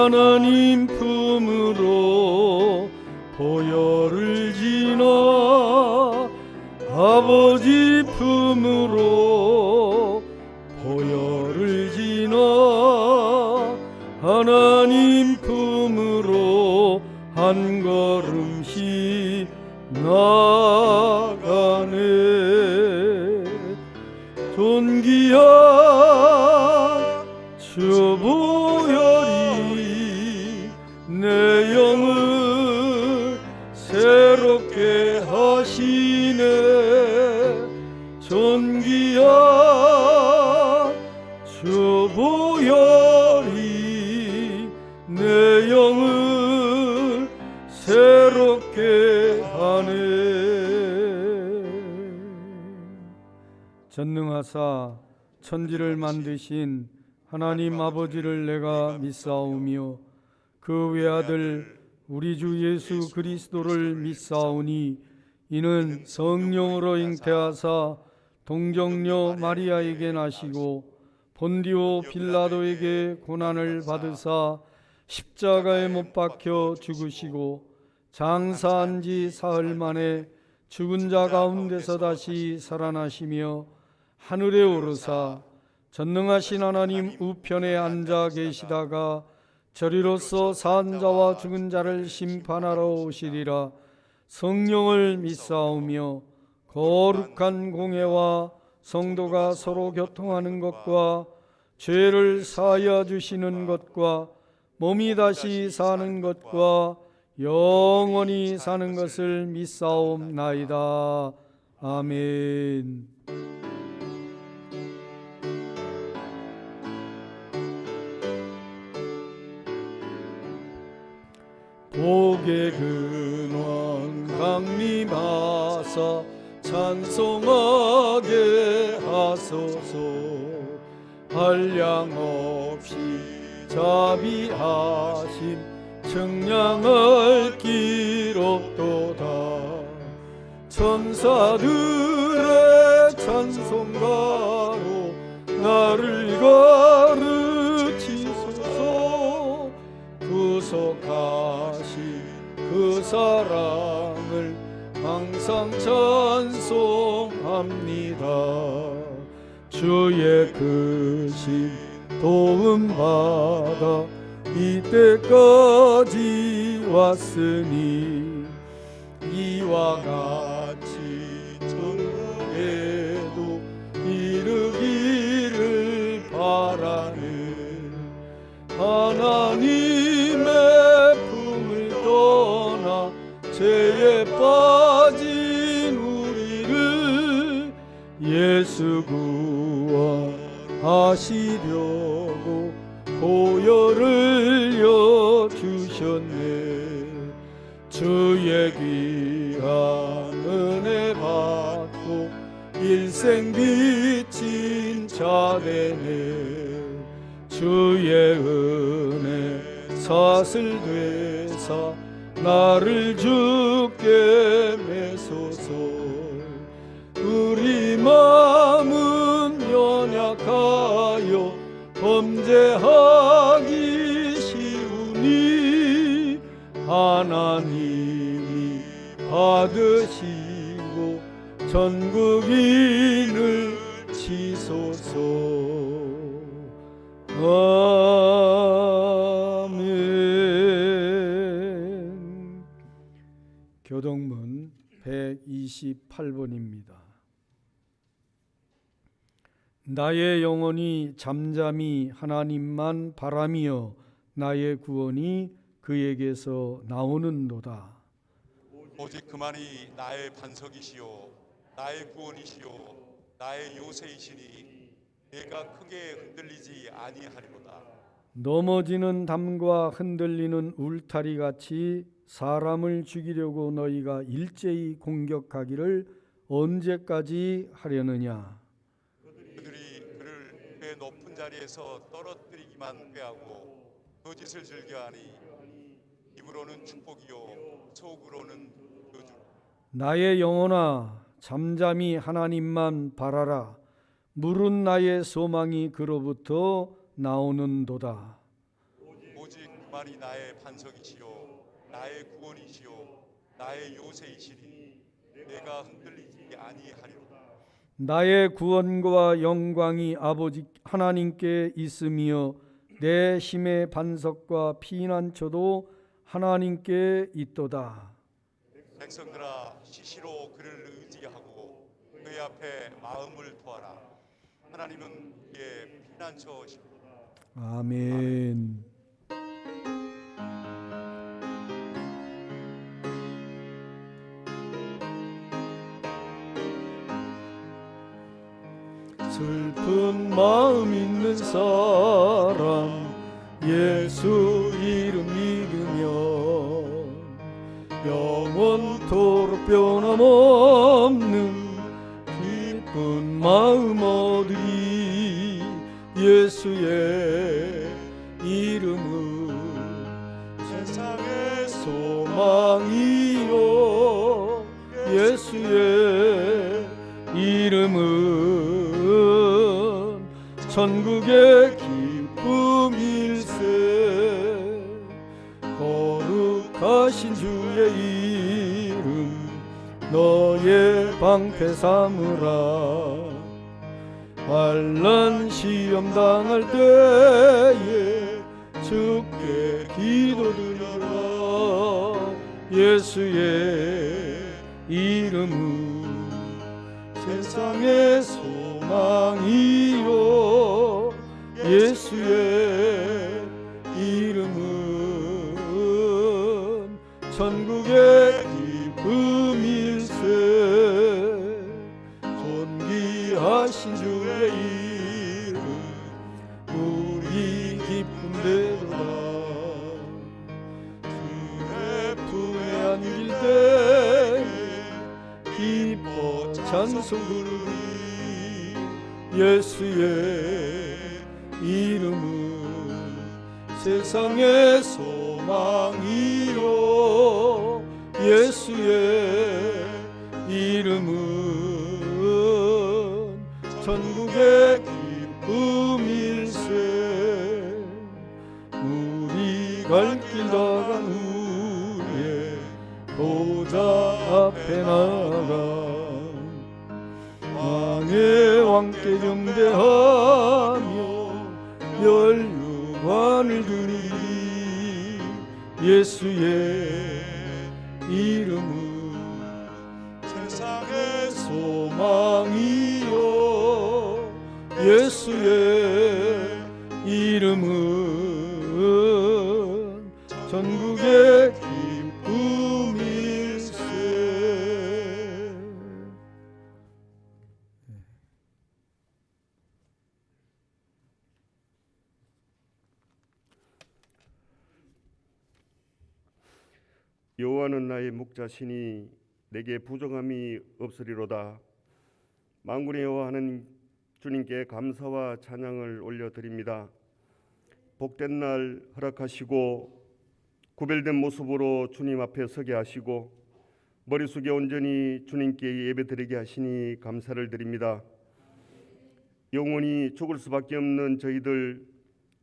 하나님 품으로 보혈을 지나 아버지 품으로 보혈을 지나 하나님 품으로 한 걸음씩 나가네. 존귀한 주 보혈이 내 영을 새롭게 하시네. 존귀한 주 보혈이 내 영을 새롭게 하네. 전능하사 천지를 만드신 하나님 아버지를 내가 믿사오며 그 외아들 우리 주 예수 그리스도를 믿사오니 이는 성령으로 잉태하사 동정녀 마리아에게 나시고 본디오 빌라도에게 고난을 받으사 십자가에 못 박혀 죽으시고 장사한 지 사흘 만에 죽은 자 가운데서 다시 살아나시며 하늘에 오르사 전능하신 하나님 우편에 앉아 계시다가 저리로서 산 자와 죽은 자를 심판하러 오시리라. 성령을 믿사오며 거룩한 공회와 성도가 서로 교통하는 것과 죄를 사하여 주시는 것과 몸이 다시 사는 것과 영원히 사는 것을 믿사옵나이다. 아멘. 복의 근원 강림하사 찬송하게 하소서. 한량 없이 자비하심 청량할 길 없도다. 천사들의 찬송가로 나를 가르치소서. 구속하신 그 사랑을 항상 찬송합니다. 주의 크신 도움받아 이때까지 왔으니 이와 같이 천국에도 이르기를 바라는 하나님의 품을 떠나 죄에 빠진 우리를 예수 구원하시려고 보혈을 여주셨네. 주의 귀한 은혜 받고 일생 비친 자 되네. 주의 은혜 사슬 되사 나를 주께 매소서. 우리 마음은 연약하여 범죄하기 쉬우니 하나님이 받으시고 전국인을 치소서. 아멘. 교동문 128번입니다. 나의 영혼이 잠잠히 하나님만 바라며 나의 구원이 그에게서 나오는도다. 오직 그만이 나의 반석이시요 나의 구원이시요 나의 요새이시니 내가 크게 흔들리지 아니하리로다. 넘어지는 담과 흔들리는 울타리 같이 사람을 죽이려고 너희가 일제히 공격하기를 언제까지 하려느냐. 그들이 그를 그 높은 자리에서 떨어뜨리기만 꾀하고 거짓을 즐겨하니 입으로는 축복이요 속으로는 저주. 나의 영혼아 잠잠히 하나님만 바라라. 물은 나의 소망이 그로부터 나오는도다. 오직 주만이 나의 반석이시요 나의 구원이시요 나의 요새이시니 내가 흔들리지 아니하리로다. 나의 구원과 영광이 아버지 하나님께 있으며 내 힘의 반석과 피난처도 하나님께 있도다. 백성들아 시시로 그를 의지하고 그의 앞에 마음을 토하라. 하나님은 그의 피난처시로다. 아멘. 슬픈 마음 있는 사람 예수 이름 믿으면 영원토록 변함없는 기쁜 마음 얻으리. 예수의 이름은 세상의 소망이요 예수의 이름은 천국의 기쁨일세. 거룩하신 주의 이름 너의 방패 삼으라. 환난 시험 당할 때에 주께 기도드려라. 예수의 이름은 세상의 소망이요 예수의 이름은 천국의 기쁨일세. 존귀하신 주의 이름 우리 기쁨 되도다. 주의 품에 안길 때에 기뻐 찬송 부르리. 예수의 이름은 세상의 소망이요 예수의 이름은 천국의 기쁨일세. 우리 갈 길 다간 후에 보좌 앞에 나가 왕의 왕께 경배하며 멸류관을 드리리. 예수의 이름은 세상의 소망이요 예수의 이름은 전국의 기쁨일세. 여호와는 나의 목자시니 내게 부정함이 없으리로다. 만군의 여호와 하는 주님께 감사와 찬양을 올려드립니다. 복된 날 허락하시고 구별된 모습으로 주님 앞에 서게 하시고 머리 숙여 온전히 주님께 예배드리게 하시니 감사를 드립니다. 영원히 죽을 수밖에 없는 저희들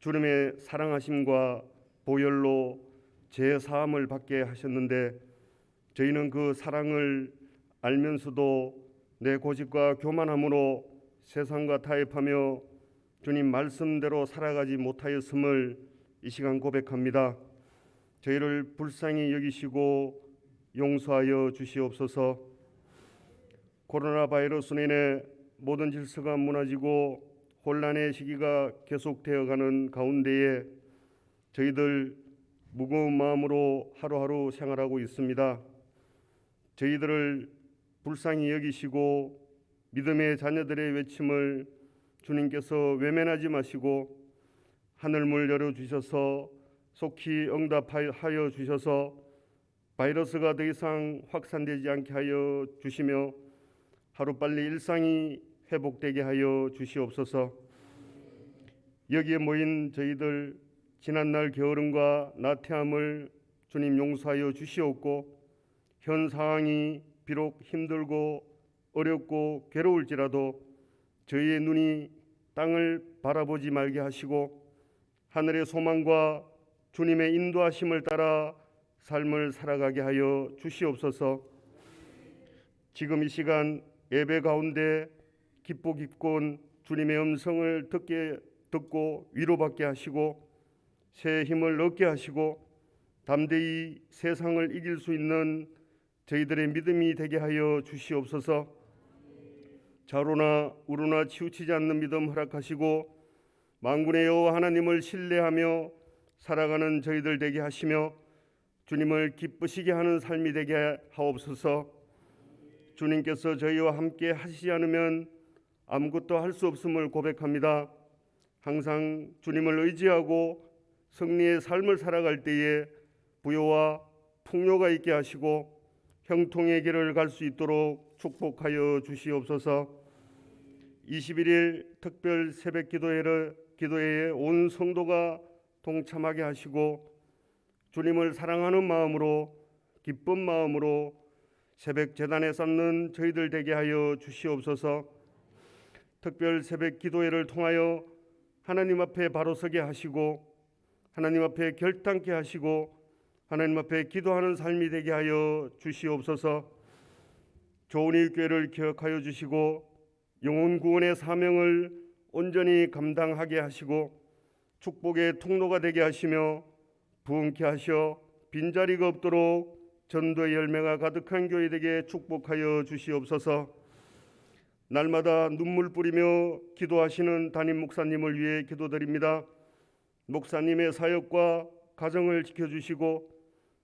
주님의 사랑하심과 보혈로 제 사함을 받게 하셨는데 저희는 그 사랑을 알면서도 내 고집과 교만함으로 세상과 타협하며 주님 말씀대로 살아가지 못하였음을 이 시간 고백합니다. 저희를 불쌍히 여기시고 용서하여 주시옵소서. 코로나 바이러스로 인해 모든 질서가 무너지고 혼란의 시기가 계속되어가는 가운데에 저희들 무거운 마음으로 하루하루 생활하고 있습니다. 저희들을 불쌍히 여기시고 믿음의 자녀들의 외침을 주님께서 외면하지 마시고 하늘문 열어주셔서 속히 응답하여 주셔서 바이러스가 더 이상 확산되지 않게 하여 주시며 하루빨리 일상이 회복되게 하여 주시옵소서. 여기에 모인 저희들 지난날 게으름과 나태함을 주님 용서하여 주시옵고 현 상황이 비록 힘들고 어렵고 괴로울지라도 저희의 눈이 땅을 바라보지 말게 하시고 하늘의 소망과 주님의 인도하심을 따라 삶을 살아가게 하여 주시옵소서. 지금 이 시간 예배 가운데 기쁘고 깊은 주님의 음성을 듣고 위로받게 하시고 새 힘을 얻게 하시고 담대히 세상을 이길 수 있는 저희들의 믿음이 되게 하여 주시옵소서. 좌로나 우로나 치우치지 않는 믿음 허락하시고 만군의 여호와 하나님을 신뢰하며 살아가는 저희들 되게 하시며 주님을 기쁘시게 하는 삶이 되게 하옵소서. 주님께서 저희와 함께 하시지 않으면 아무것도 할 수 없음을 고백합니다. 항상 주님을 의지하고 승리의 삶을 살아갈 때에 부요와 풍요가 있게 하시고 형통의 길을 갈 수 있도록 축복하여 주시옵소서. 21일 특별 새벽 기도회에 온 성도가 동참하게 하시고 주님을 사랑하는 마음으로 기쁜 마음으로 새벽 제단에 쌓는 저희들 되게 하여 주시옵소서. 특별 새벽 기도회를 통하여 하나님 앞에 바로 서게 하시고 하나님 앞에 결단케 하시고 하나님 앞에 기도하는 삶이 되게 하여 주시옵소서. 좋은 교회를 기억하여 주시고 영혼 구원의 사명을 온전히 감당하게 하시고 축복의 통로가 되게 하시며 부흥케 하셔 빈자리가 없도록 전도의 열매가 가득한 교회 되게 축복하여 주시옵소서. 날마다 눈물 뿌리며 기도하시는 담임 목사님을 위해 기도드립니다. 목사님의 사역과 가정을 지켜주시고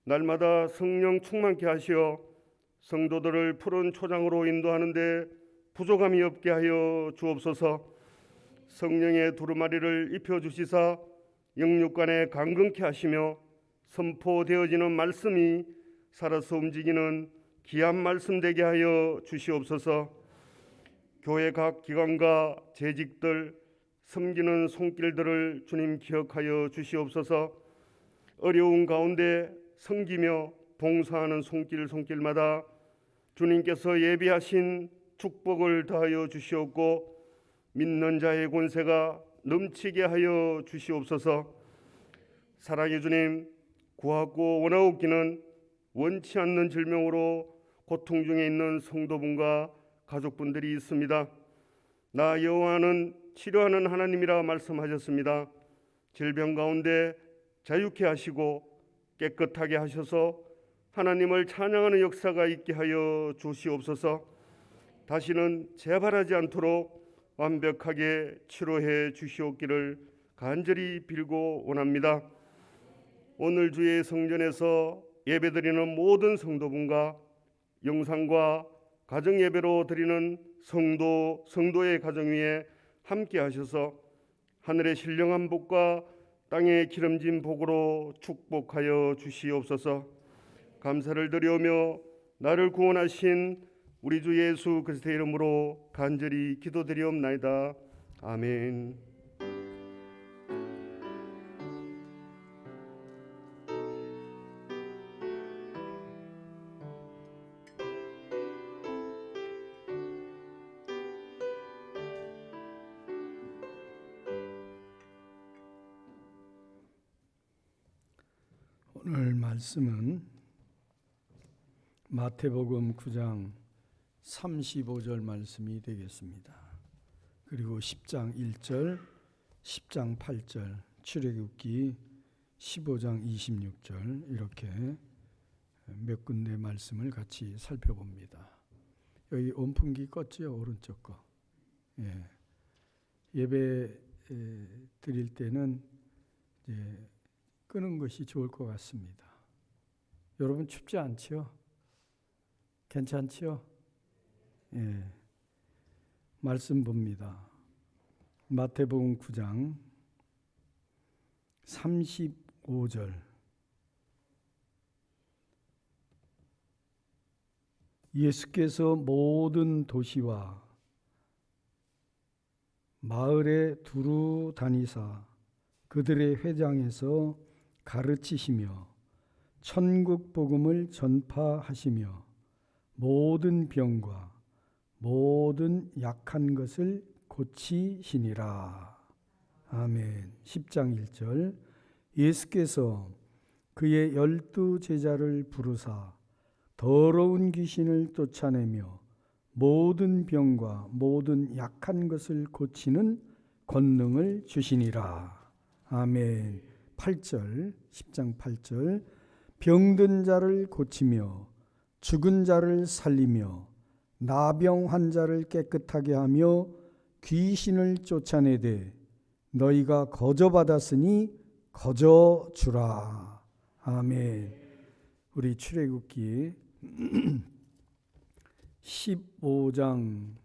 날마다 성령 충만케 하시어 성도들을 푸른 초장으로 인도하는데 부족함이 없게 하여 주옵소서. 성령의 두루마리를 입혀주시사 영육간에 강건케 하시며 선포되어지는 말씀이 살아서 움직이는 귀한 말씀 되게 하여 주시옵소서. 교회 각 기관과 재직들 섬기는 손길들을 주님 기억하여 주시옵소서. 어려운 가운데 섬기며 봉사하는 손길마다 주님께서 예비하신 축복을 더하여 주시옵고 믿는 자의 권세가 넘치게 하여 주시옵소서. 사랑의 주님, 구하고 원하옵기는 원치 않는 질병으로 고통 중에 있는 성도분과 가족분들이 있습니다. 나 여호와는 치료하는 하나님이라 말씀하셨습니다. 질병 가운데 자유케 하시고 깨끗하게 하셔서 하나님을 찬양하는 역사가 있게 하여 주시옵소서. 다시는 재발하지 않도록 완벽하게 치료해 주시옵기를 간절히 빌고 원합니다. 오늘 주의 성전에서 예배드리는 모든 성도분과 영상과 가정 예배로 드리는 성도의 가정 위에 함께 하셔서 하늘의 신령한 복과 땅의 기름진 복으로 축복하여 주시옵소서. 감사를 드리오며 나를 구원하신 우리 주 예수 그리스도의 이름으로 간절히 기도드리옵나이다. 아멘. 오늘 말씀은 마태복음 9장 35절 말씀이 되겠습니다. 그리고 10장 1절, 10장 8절, 출애굽기 15장 26절 이렇게 몇 군데 말씀을 같이 살펴봅니다. 여기 온풍기 껐죠? 오른쪽 거. 예배 드릴 때는 이제 끄는 것이 좋을 것 같습니다. 여러분 춥지 않지요? 괜찮지요? 말씀 봅니다. 마태복음 9장 35절. 예수께서 모든 도시와 마을에 두루 다니사 그들의 회당에서 가르치시며 천국 복음을 전파하시며 모든 병과 모든 약한 것을 고치시니라. 아멘. 10장 1절. 예수께서 그의 12 제자를 부르사 더러운 귀신을 쫓아내며 모든 병과 모든 약한 것을 고치는 권능을 주시니라. 아멘. 8절, 10장 8절. 병든 자를 고치며 죽은 자를 살리며 나병 환자를 깨끗하게 하며 귀신을 쫓아내되 너희가 거저 받았으니 거저 주라. 아멘. 우리 출애굽기 15장,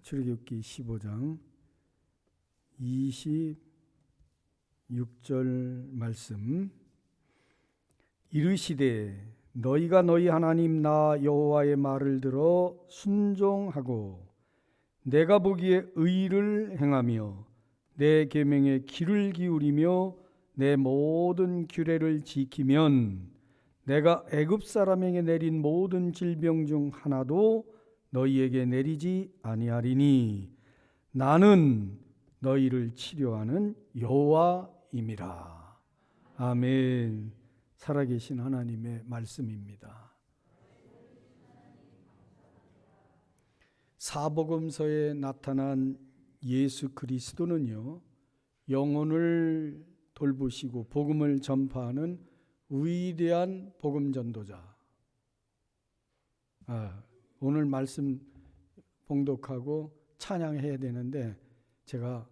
출애굽기 15장 26절 말씀. 이르시되 너희가 너희 하나님 나 여호와의 말을 들어 순종하고 내가 보기에 의를 행하며 내 계명에 귀를 기울이며 내 모든 규례를 지키면 내가 애굽 사람에게 내린 모든 질병 중 하나도 너희에게 내리지 아니하리니 나는 너희를 치료하는 여호와임이라. 아멘. 살아계신 하나님의 말씀입니다. 사복음서에 나타난 예수 그리스도는요, 영혼을 돌보시고 복음을 전파하는 위대한 복음 전도자. 오늘 말씀 봉독하고 찬양해야 되는데 제가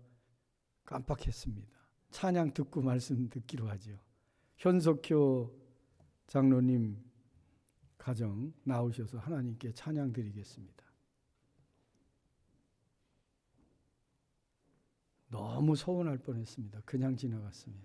깜빡했습니다. 찬양 듣고 말씀 듣기로 하죠. 현석효 장로님 가정 나오셔서 하나님께 찬양 드리겠습니다. 너무 서운할 뻔했습니다. 그냥 지나갔으면.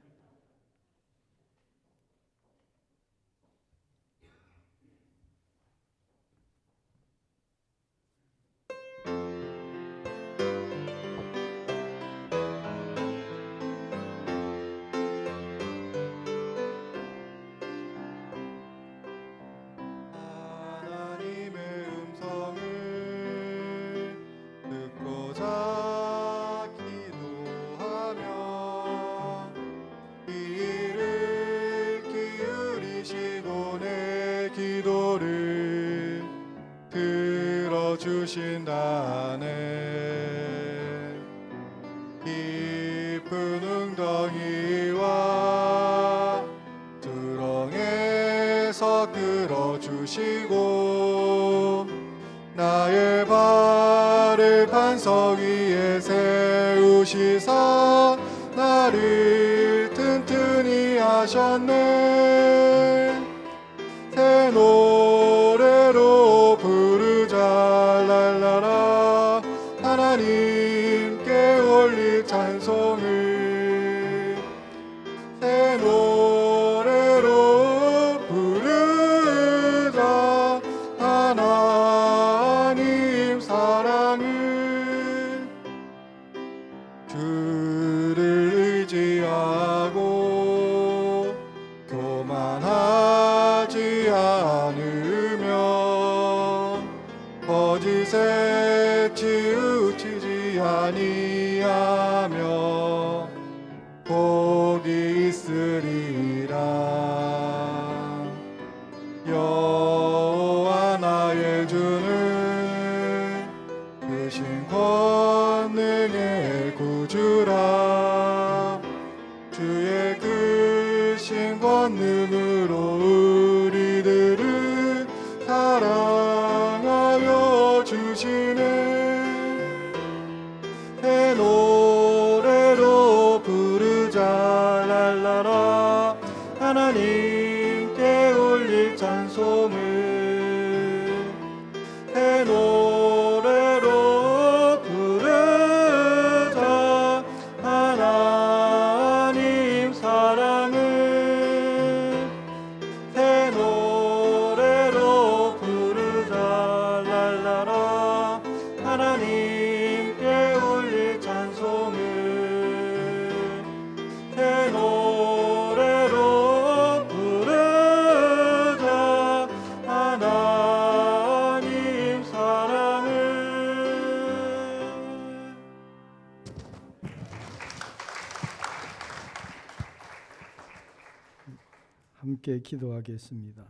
하나님의 음성을 듣고자 기도하며 귀를 기울이시고 내 기도를 들어주신다네. 깊은 웅덩이와 두렁에서 끌어주시고 나의 발을 반석 위에 세우시사 나를 튼튼히 하셨네. 새 노래로 부르자 랄라라. 하나님께 올릴 찬송을 새 노래로 부르자. 하나님 사랑을 주를 의지하고 교만하지 않으며 거짓에 치우치지 아니하며 복이 있으리라. 여호와 나의 주는 크신 권능의 구주라. 주의 크신 권능으로 우리들을 사랑하여 주시네. 새 노래로 부르자 랄라라. 하나님께 올릴 찬송을 새 노래로 부르자. 하나님 사랑을 새 노래로 부르자 랄라라. 하나님께 올릴 찬송을 새 노래로 부르자. 함께 기도하겠습니다.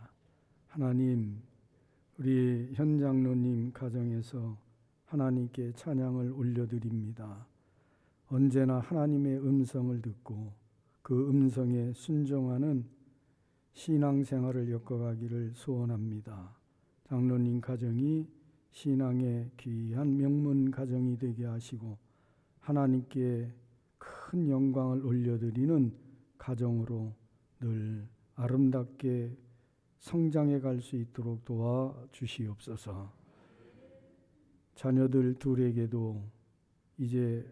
하나님, 우리 현 장로님 가정에서 하나님께 찬양을 올려드립니다. 언제나 하나님의 음성을 듣고 그 음성에 순종하는 신앙생활을 엮어가기를 소원합니다. 장로님 가정이 신앙의 귀한 명문 가정이 되게 하시고 하나님께 큰 영광을 올려드리는 가정으로 늘 아름답게 성장해 갈 수 있도록 도와주시옵소서. 자녀들 둘에게도 이제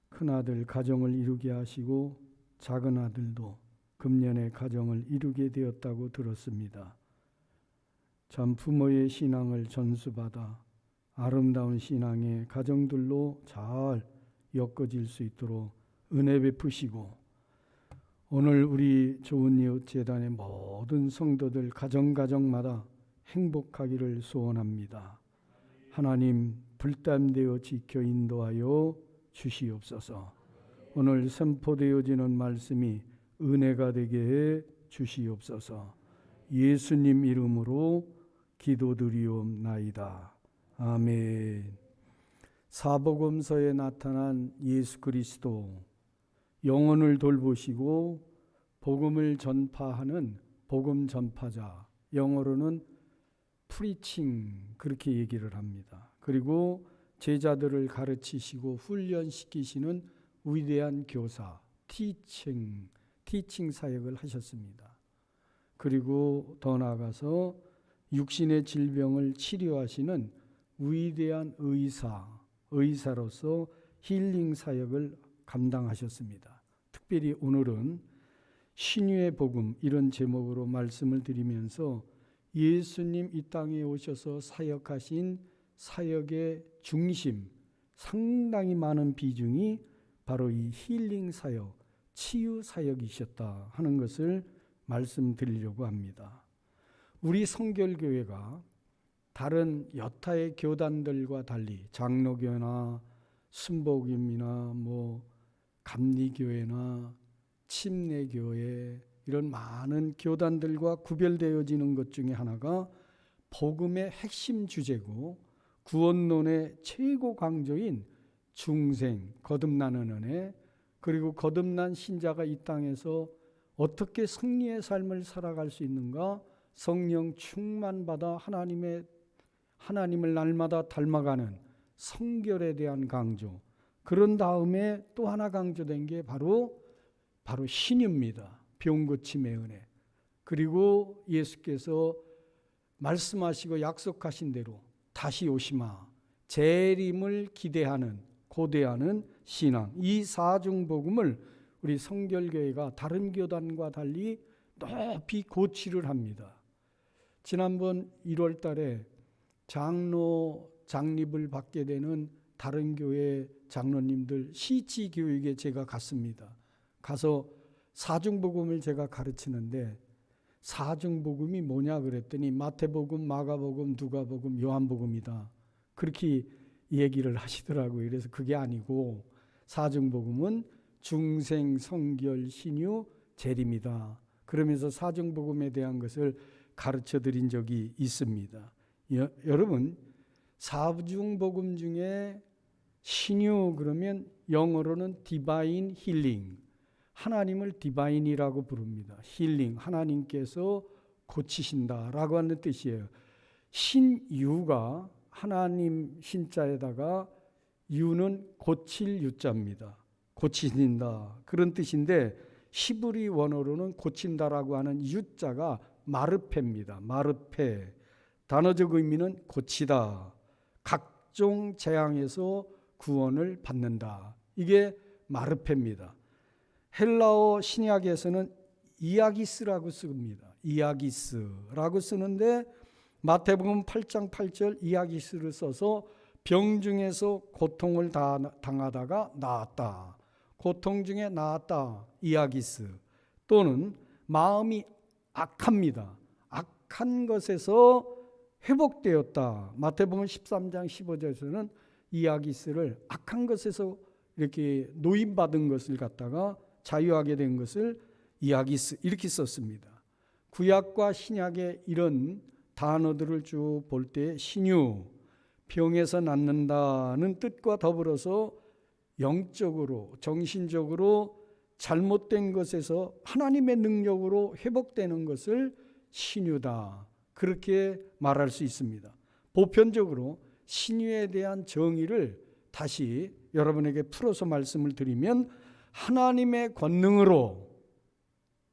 큰아들 가정을 이루게 하시고 작은 아들도 금년에 가정을 이루게 되었다고 들었습니다. 참 부모의 신앙을 전수받아 아름다운 신앙의 가정들로 잘 엮어질 수 있도록 은혜 베푸시고 오늘 우리 좋은 이웃 재단의 모든 성도들 가정가정마다 행복하기를 소원합니다. 하나님 불담되어 지켜 인도하여 주시옵소서. 오늘 선포되어지는 말씀이 은혜가 되게 해 주시옵소서. 예수님 이름으로 기도드리옵나이다. 아멘. 사복음서에 나타난 예수 그리스도, 영혼을 돌보시고 복음을 전파하는 복음 전파자, 영어로는 프리칭 그렇게 얘기를 합니다. 그리고 제자들을 가르치시고 훈련시키시는 위대한 교사, 티칭 사역을 하셨습니다. 그리고 더 나아가서 육신의 질병을 치료하시는 위대한 의사로서 힐링 사역을 감당하셨습니다. 특별히 오늘은 신유의 복음 이런 제목으로 말씀을 드리면서 예수님 이 땅에 오셔서 사역하신 사역의 중심, 상당히 많은 비중이 바로 이 힐링 사역, 치유 사역이셨다 하는 것을 말씀드리려고 합니다. 우리 성결교회가 다른 여타의 교단들과 달리 장로교나 순복음이나 감리교회나 침례교회 이런 많은 교단들과 구별되어지는 것 중에 하나가 복음의 핵심 주제고 구원론의 최고 강조인 중생, 거듭나는 은혜, 그리고 거듭난 신자가 이 땅에서 어떻게 승리의 삶을 살아갈 수 있는가, 성령 충만받아 하나님을 날마다 닮아가는 성결에 대한 강조, 그런 다음에 또 하나 강조된 게 바로 신유입니다. 병 고침의 은혜. 그리고 예수께서 말씀하시고 약속하신 대로 다시 오시마, 재림을 기대하는 고대하는 신앙, 이 사중복음을 우리 성결교회가 다른 교단과 달리 높이 고취를 합니다. 지난번 1월 달에 장립을 받게 되는 다른 교회 장로님들 시치 교육에 제가 갔습니다. 가서 사중복음을 제가 가르치는데 사중복음이 뭐냐 그랬더니 마태복음, 마가복음, 누가복음, 요한복음이다. 그렇게 얘기를 하시더라고요. 그래서 그게 아니고 사중복음은 중생, 성결, 신유, 재림이다. 그러면서 사중복음에 대한 것을 가르쳐 드린 적이 있습니다. 여러분, 사중복음 중에 신유 그러면 영어로는 디바인 힐링, 하나님을 디바인이라고 부릅니다. 힐링, 하나님께서 고치신다라고 하는 뜻이에요. 신유가 하나님 신자에다가 유는 고칠 유자입니다. 고치신다 그런 뜻인데 히브리 원어로는 고친다라고 하는 유자가 마르페입니다. 마르페. 단어적 의미는 고치다. 각종 재앙에서 구원을 받는다. 이게 마르페입니다. 헬라어 신약에서는 이아기스라고 씁니다. 이아기스라고 쓰는데 마태복음 8장 8절 이아기스를 써서 병중에서 고통을 당하다가 나았다. 고통 중에 나았다. 이아기스. 또는 마음이 악합니다. 악한 것에서 회복되었다. 마태복음 13장 15절에서는 이아기스를 악한 것에서 이렇게 노임받은 것을 갖다가 자유하게 된 것을 이아기스 이렇게 썼습니다. 구약과 신약의 이런 단어들을 쭉 볼 때 신유, 병에서 낫는다는 뜻과 더불어서 영적으로, 정신적으로 잘못된 것에서 하나님의 능력으로 회복되는 것을 신유다, 그렇게 말할 수 있습니다. 보편적으로 신유에 대한 정의를 다시 여러분에게 풀어서 말씀을 드리면, 하나님의 권능으로,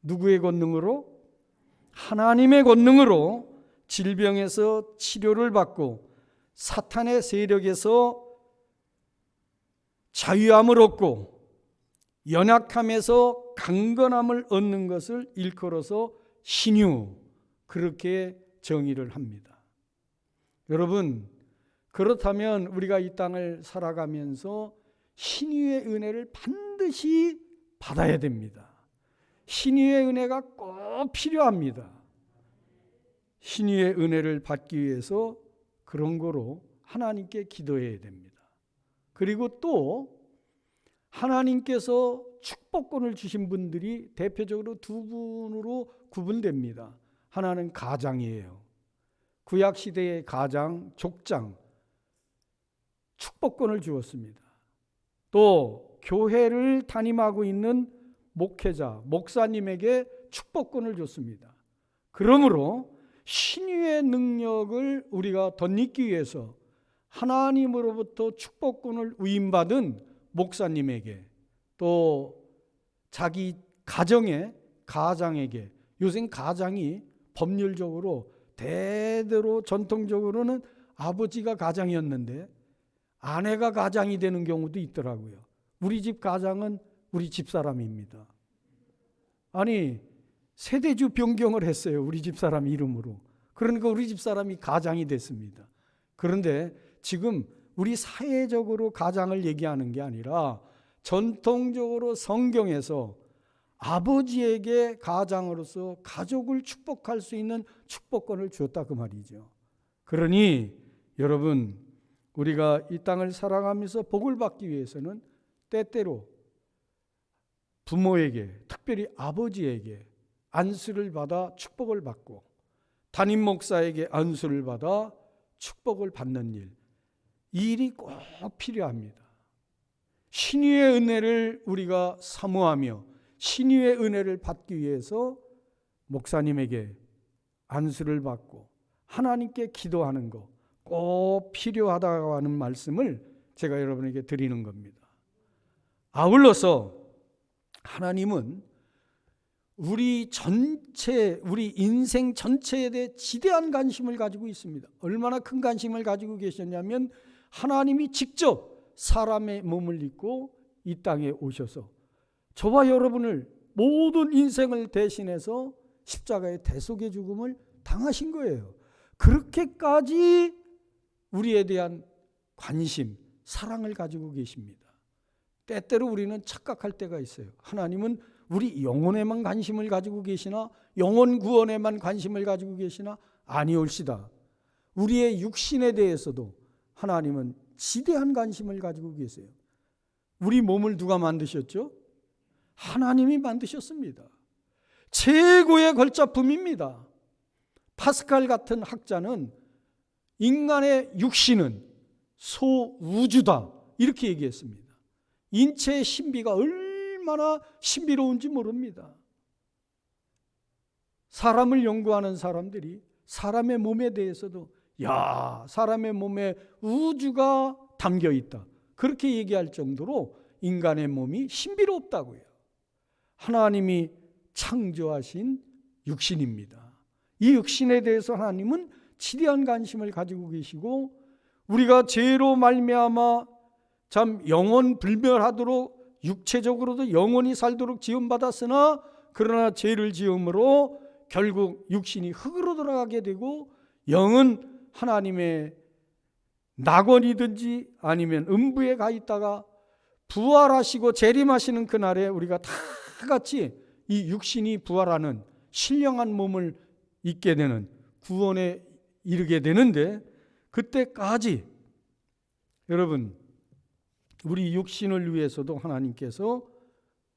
누구의 권능으로? 하나님의 권능으로 질병에서 치료를 받고 사탄의 세력에서 자유함을 얻고 연약함에서 강건함을 얻는 것을 일컬어서 신유, 그렇게 정의를 합니다. 여러분, 그렇다면 우리가 이 땅을 살아가면서 신유의 은혜를 반드시 받아야 됩니다. 신유의 은혜가 꼭 필요합니다. 신유의 은혜를 받기 위해서 그런 거로 하나님께 기도해야 됩니다. 그리고 또 하나님께서 축복권을 주신 분들이 대표적으로 두 분으로 구분됩니다. 하나는 가장이에요. 구약시대의 가장, 족장, 축복권을 주었습니다. 또 교회를 담임하고 있는 목회자, 목사님에게 축복권을 줬습니다. 그러므로 신유의 능력을 우리가 덧입기 위해서 하나님으로부터 축복권을 위임받은 목사님에게, 또 자기 가정의 가장에게, 요새 가장이 법률적으로 대대로 전통적으로는 아버지가 가장이었는데 아내가 가장이 되는 경우도 있더라고요. 우리 집 가장은 우리 집사람입니다. 아니, 세대주 변경을 했어요. 우리 집사람 이름으로. 그러니까 우리 집사람이 가장이 됐습니다. 그런데 지금 우리 사회적으로 가장을 얘기하는 게 아니라 전통적으로 성경에서 아버지에게 가장으로서 가족을 축복할 수 있는 축복권을 주었다, 그 말이죠. 그러니 여러분, 우리가 이 땅을 살아가면서 복을 받기 위해서는 때때로 부모에게, 특별히 아버지에게 안수를 받아 축복을 받고 담임 목사에게 안수를 받아 축복을 받는 일, 이 일이 꼭 필요합니다. 신유의 은혜를 우리가 사모하며 신유의 은혜를 받기 위해서 목사님에게 안수를 받고 하나님께 기도하는 거 꼭 필요하다고 하는 말씀을 제가 여러분에게 드리는 겁니다. 아울러서 하나님은 우리 전체, 우리 인생 전체에 대해 지대한 관심을 가지고 있습니다. 얼마나 큰 관심을 가지고 계셨냐면 하나님이 직접 사람의 몸을 입고 이 땅에 오셔서 저와 여러분을 모든 인생을 대신해서 십자가의 대속의 죽음을 당하신 거예요. 그렇게까지 우리에 대한 관심, 사랑을 가지고 계십니다. 때때로 우리는 착각할 때가 있어요. 하나님은 우리 영혼에만 관심을 가지고 계시나, 영혼 구원에만 관심을 가지고 계시나? 아니올시다. 우리의 육신에 대해서도 하나님은 지대한 관심을 가지고 계세요. 우리 몸을 누가 만드셨죠? 하나님이 만드셨습니다. 최고의 걸작품입니다. 파스칼 같은 학자는 인간의 육신은 소우주다, 이렇게 얘기했습니다. 인체의 신비가 얼마나 신비로운지 모릅니다. 사람을 연구하는 사람들이 사람의 몸에 대해서도 사람의 몸에 우주가 담겨 있다, 그렇게 얘기할 정도로 인간의 몸이 신비롭다고요. 하나님이 창조하신 육신입니다. 이 육신에 대해서 하나님은 지대한 관심을 가지고 계시고, 우리가 죄로 말미암아 참 영원 불멸하도록 육체적으로도 영원히 살도록 지음받았으나, 그러나 죄를 지음으로 결국 육신이 흙으로 돌아가게 되고 영은 하나님의 낙원이든지 아니면 음부에 가 있다가 부활하시고 재림하시는 그날에 우리가 다 같이 이 육신이 부활하는 신령한 몸을 입게 되는 구원에 이르게 되는데, 그때까지 여러분, 우리 육신을 위해서도 하나님께서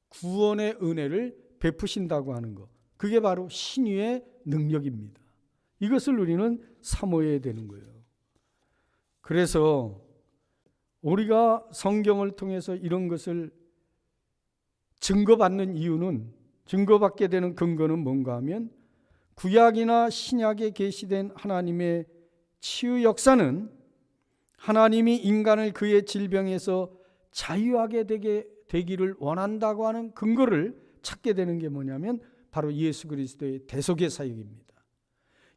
구원의 은혜를 베푸신다고 하는 것, 그게 바로 신유의 능력입니다. 이것을 우리는 사모해야 되는 거예요. 그래서 우리가 성경을 통해서 이런 것을 증거받는 이유는, 증거받게 되는 근거는 뭔가 하면, 구약이나 신약에 계시된 하나님의 치유 역사는 하나님이 인간을 그의 질병에서 자유하게 되기를 원한다고 하는 근거를 찾게 되는 게 뭐냐면 바로 예수 그리스도의 대속의 사역입니다.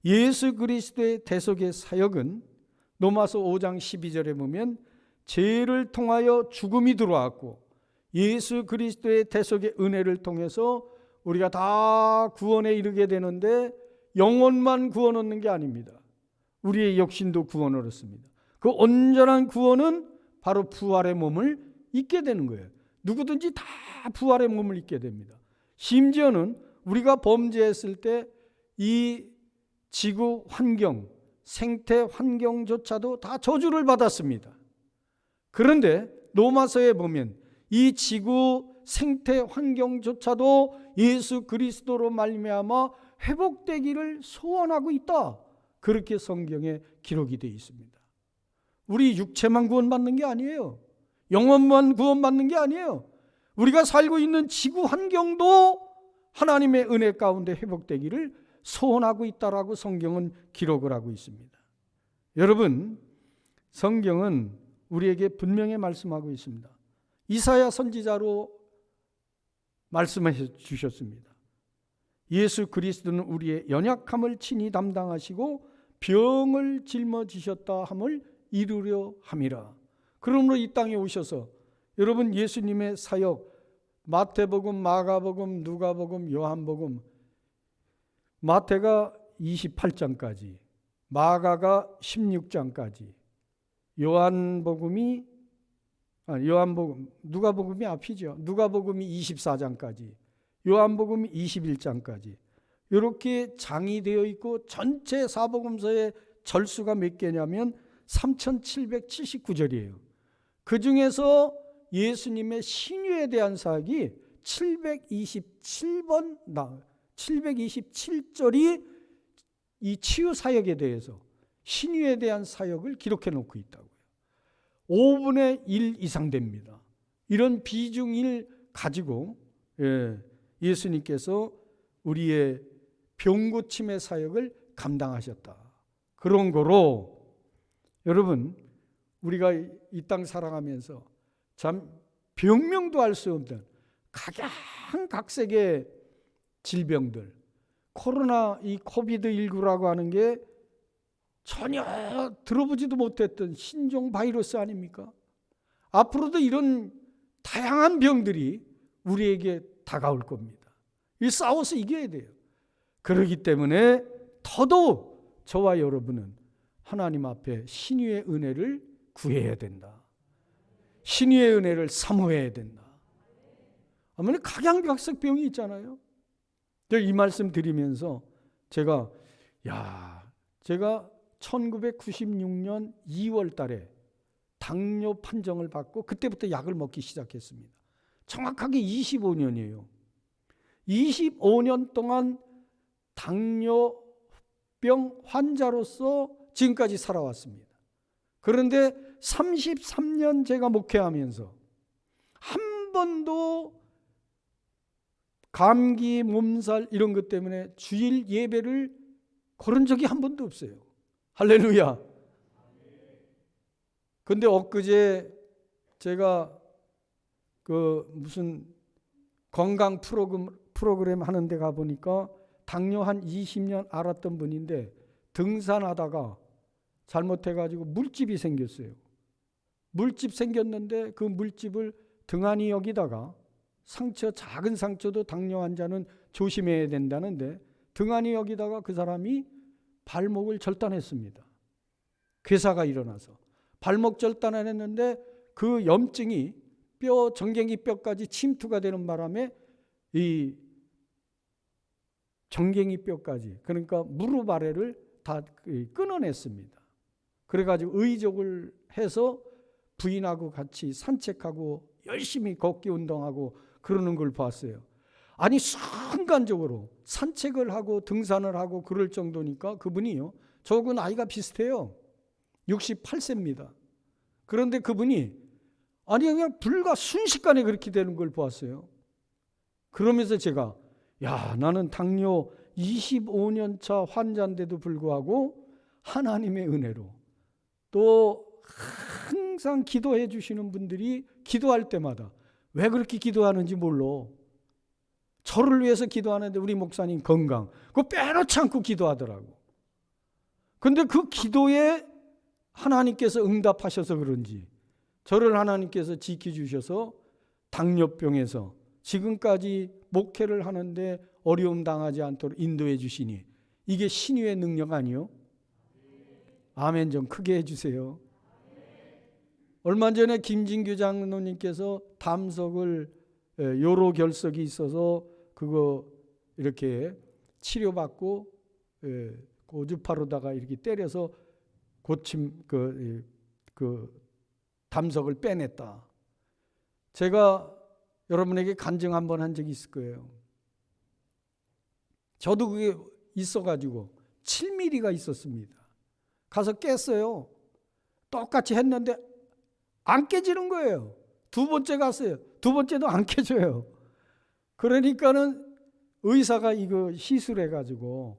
예수 그리스도의 대속의 사역은 로마서 5장 12절에 보면 죄를 통하여 죽음이 들어왔고 예수 그리스도의 대속의 은혜를 통해서 우리가 다 구원에 이르게 되는데 영혼만 구원 얻는 게 아닙니다. 우리의 육신도 구원을 얻습니다. 그 온전한 구원은 바로 부활의 몸을 입게 되는 거예요. 누구든지 다 부활의 몸을 입게 됩니다. 심지어는 우리가 범죄했을 때 이 지구 환경, 생태 환경조차도 다 저주를 받았습니다. 그런데 로마서에 보면 이 지구 생태 환경조차도 예수 그리스도로 말미암아 회복되기를 소원하고 있다. 그렇게 성경에 기록이 되어 있습니다. 우리 육체만 구원받는 게 아니에요. 영혼만 구원받는 게 아니에요. 우리가 살고 있는 지구 환경도 하나님의 은혜 가운데 회복되기를 소원하고 있다라고 성경은 기록을 하고 있습니다. 여러분, 성경은 우리에게 분명히 말씀하고 있습니다. 이사야 선지자로 말씀해 주셨습니다. 예수 그리스도는 우리의 연약함을 친히 담당하시고 병을 짊어지셨다 함을 이루려 함이라. 그러므로 이 땅에 오셔서 여러분 예수님의 사역, 마태복음, 마가복음, 누가복음, 요한복음, 마태가 28장까지, 마가가 16장까지, 누가복음이 앞이죠. 누가복음이 24장까지, 요한복음이 21장까지 이렇게 장이 되어 있고 전체 사복음서의 절수가 몇 개냐면 3779절이에요. 그 중에서 예수님의 신유에 대한 사역이 727절이 이 치유 사역에 대해서 신유에 대한 사역을 기록해 놓고 있다고요. 5분의 1 이상 됩니다. 이런 비중을 가지고 예수님께서 우리의 병고침의 사역을 감당하셨다. 그런 거로 여러분, 우리가 이 땅 살아가면서 참 병명도 알 수 없는 각양각색의 질병들, 코로나 이 코비드19라고 하는 게 전혀 들어보지도 못했던 신종 바이러스 아닙니까? 앞으로도 이런 다양한 병들이 우리에게 다가올 겁니다. 이 싸워서 이겨야 돼요. 그렇기 때문에 더더욱 저와 여러분은 하나님 앞에 신유의 은혜를 구해야 된다. 신유의 은혜를 사모해야 된다. 아무리 각양각색 병이 있잖아요. 이 말씀 드리면서 제가 1996년 2월 달에 당뇨 판정을 받고 그때부터 약을 먹기 시작했습니다. 정확하게 25년이에요. 25년 동안 당뇨병 환자로서 지금까지 살아왔습니다. 그런데 33년 제가 목회하면서 한 번도 감기, 몸살 이런 것 때문에 주일 예배를 거른 적이 한 번도 없어요. 할렐루야. 근데 엊그제 제가 무슨 건강 프로그램 하는 데 가보니까 당뇨 한 20년 앓았던 분인데 등산하다가 잘못해가지고 물집이 생겼어요. 물집 생겼는데 그 물집을 등한히 여기다가 작은 상처도 당뇨 환자는 조심해야 된다는데 등한히 여기다가 그 사람이 발목을 절단했습니다. 괴사가 일어나서 발목 절단을 했는데 그 염증이 정갱이 뼈까지 침투가 되는 바람에 이 정갱이 뼈까지, 그러니까 무릎 아래를 다 끊어냈습니다. 그래가지고 의족을 해서 부인하고 같이 산책하고 열심히 걷기 운동하고 그러는 걸 봤어요. 아니 순간적으로 산책을 하고 등산을 하고 그럴 정도니까 그분이요. 저하고 나이가 비슷해요. 68세입니다. 그런데 그분이 아니 그냥 불과 순식간에 그렇게 되는 걸 보았어요. 그러면서 제가 나는 당뇨 25년 차 환자인데도 불구하고 하나님의 은혜로 또 항상 기도해 주시는 분들이 기도할 때마다 왜 그렇게 기도하는지 몰라. 저를 위해서 기도하는데 우리 목사님 건강 그거 빼놓지 않고 기도하더라고. 근데 그 기도에 하나님께서 응답하셔서 그런지 저를 하나님께서 지켜주셔서 당뇨병에서 지금까지 목회를 하는데 어려움 당하지 않도록 인도해 주시니 이게 신유의 능력 아니요? 아멘 좀 크게 해주세요. 얼마 전에 김진규 장로님께서 담석을 요로 결석이 있어서 그거 이렇게 치료받고 고주파로다가 이렇게 때려서 고침 그 담석을 빼냈다. 제가 여러분에게 간증 한번 한 적이 있을 거예요. 저도 그게 있어가지고 7mm가 있었습니다. 가서 깼어요. 똑같이 했는데 안 깨지는 거예요. 두 번째 갔어요. 두 번째도 안 깨져요. 그러니까는 의사가 이거 시술해가지고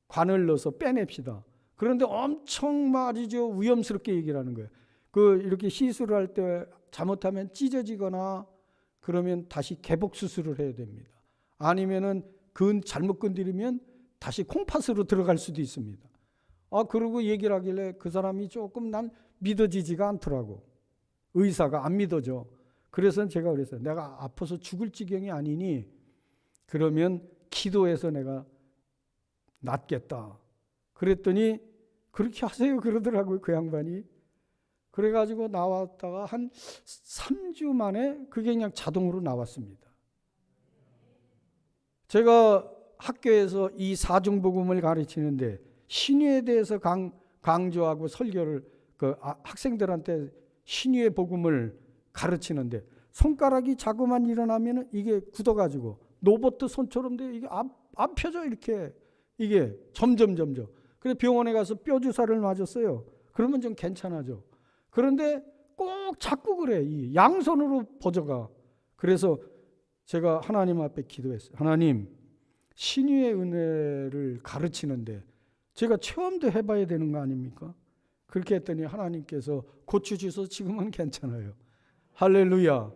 관을 넣어서 빼냅시다. 그런데 엄청 말이죠 위험스럽게 얘기를 하는 거예요. 이렇게 시술을 할 때 잘못하면 찢어지거나 그러면 다시 개복 수술을 해야 됩니다. 아니면은 잘못 건드리면 다시 콩팥으로 들어갈 수도 있습니다. 그러고 얘기를 하길래 그 사람이 조금 난 믿어지지가 않더라고. 의사가 안 믿어져. 그래서 제가 그랬어요. 내가 아파서 죽을 지경이 아니니 그러면 기도해서 내가 낫겠다. 그랬더니 그렇게 하세요 그러더라고요. 그 양반이. 그래가지고 나왔다가 한 3주 만에 그게 그냥 자동으로 나왔습니다. 제가 학교에서 이 사중복음을 가르치는데 신유에 대해서 강조하고 설교를 학생들한테 신유의 복음을 가르치는데 손가락이 자꾸만 일어나면 이게 굳어가지고 로봇 손처럼 돼 이게 안 펴져 이렇게 이게 점점. 그래 병원에 가서 뼈 주사를 맞았어요. 그러면 좀 괜찮아져. 그런데 꼭 자꾸 그래. 이 양손으로 버져가. 그래서 제가 하나님 앞에 기도했어요. 하나님, 신유의 은혜를 가르치는데 제가 체험도 해봐야 되는 거 아닙니까? 그렇게 했더니 하나님께서 고쳐주셔서 지금은 괜찮아요. 할렐루야.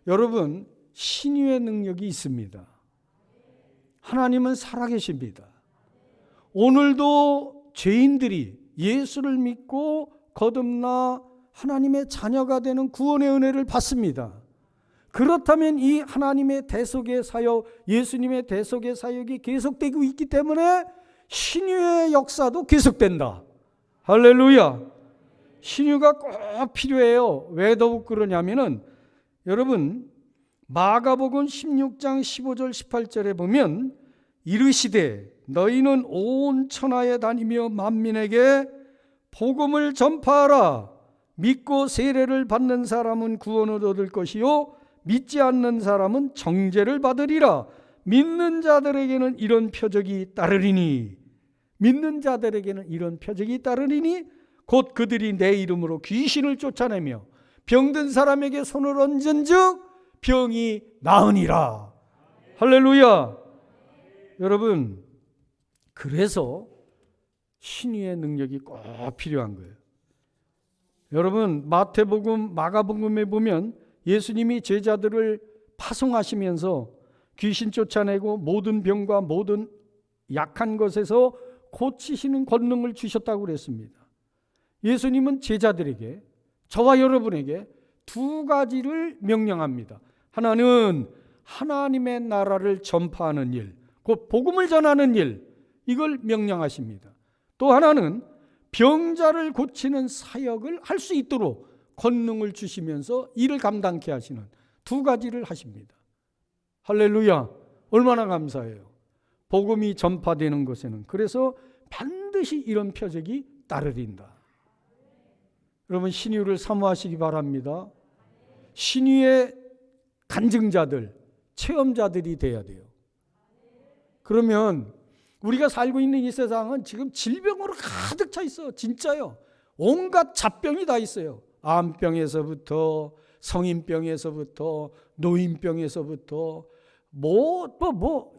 여러분, 신유의 능력이 있습니다. 하나님은 살아계십니다. 오늘도 죄인들이 예수를 믿고 거듭나 하나님의 자녀가 되는 구원의 은혜를 받습니다. 그렇다면 이 하나님의 대속의 사역, 예수님의 대속의 사역이 계속되고 있기 때문에 신유의 역사도 계속된다. 할렐루야. 신유가 꼭 필요해요. 왜 더욱 그러냐면은 여러분 마가복음 16장 15절 18절에 보면 이르시되 너희는 온 천하에 다니며 만민에게 복음을 전파하라. 믿고 세례를 받는 사람은 구원을 얻을 것이요 믿지 않는 사람은 정죄를 받으리라. 믿는 자들에게는 이런 표적이 따르리니 믿는 자들에게는 이런 표적이 따르리니 곧 그들이 내 이름으로 귀신을 쫓아내며 병든 사람에게 손을 얹은즉 병이 나으니라. 할렐루야. 여러분 그래서 신유의 능력이 꼭 필요한 거예요. 여러분 마태복음 마가복음에 보면 예수님이 제자들을 파송하시면서 귀신 쫓아내고 모든 병과 모든 약한 것에서 고치시는 권능을 주셨다고 그랬습니다. 예수님은 제자들에게 저와 여러분에게 두 가지를 명령합니다. 하나는 하나님의 나라를 전파하는 일, 곧 복음을 전하는 일, 이걸 명령하십니다. 또 하나는 병자를 고치는 사역을 할 수 있도록 권능을 주시면서 일을 감당케 하시는 두 가지를 하십니다. 할렐루야. 얼마나 감사해요. 복음이 전파되는 것에는 그래서 반드시 이런 표적이 따르린다. 여러분 신유를 사모하시기 바랍니다. 신유의 간증자들, 체험자들이 돼야 돼요. 그러면 우리가 살고 있는 이 세상은 지금 질병으로 가득 차 있어. 진짜요. 온갖 잡병이 다 있어요. 암병에서부터 성인병에서부터 노인병에서부터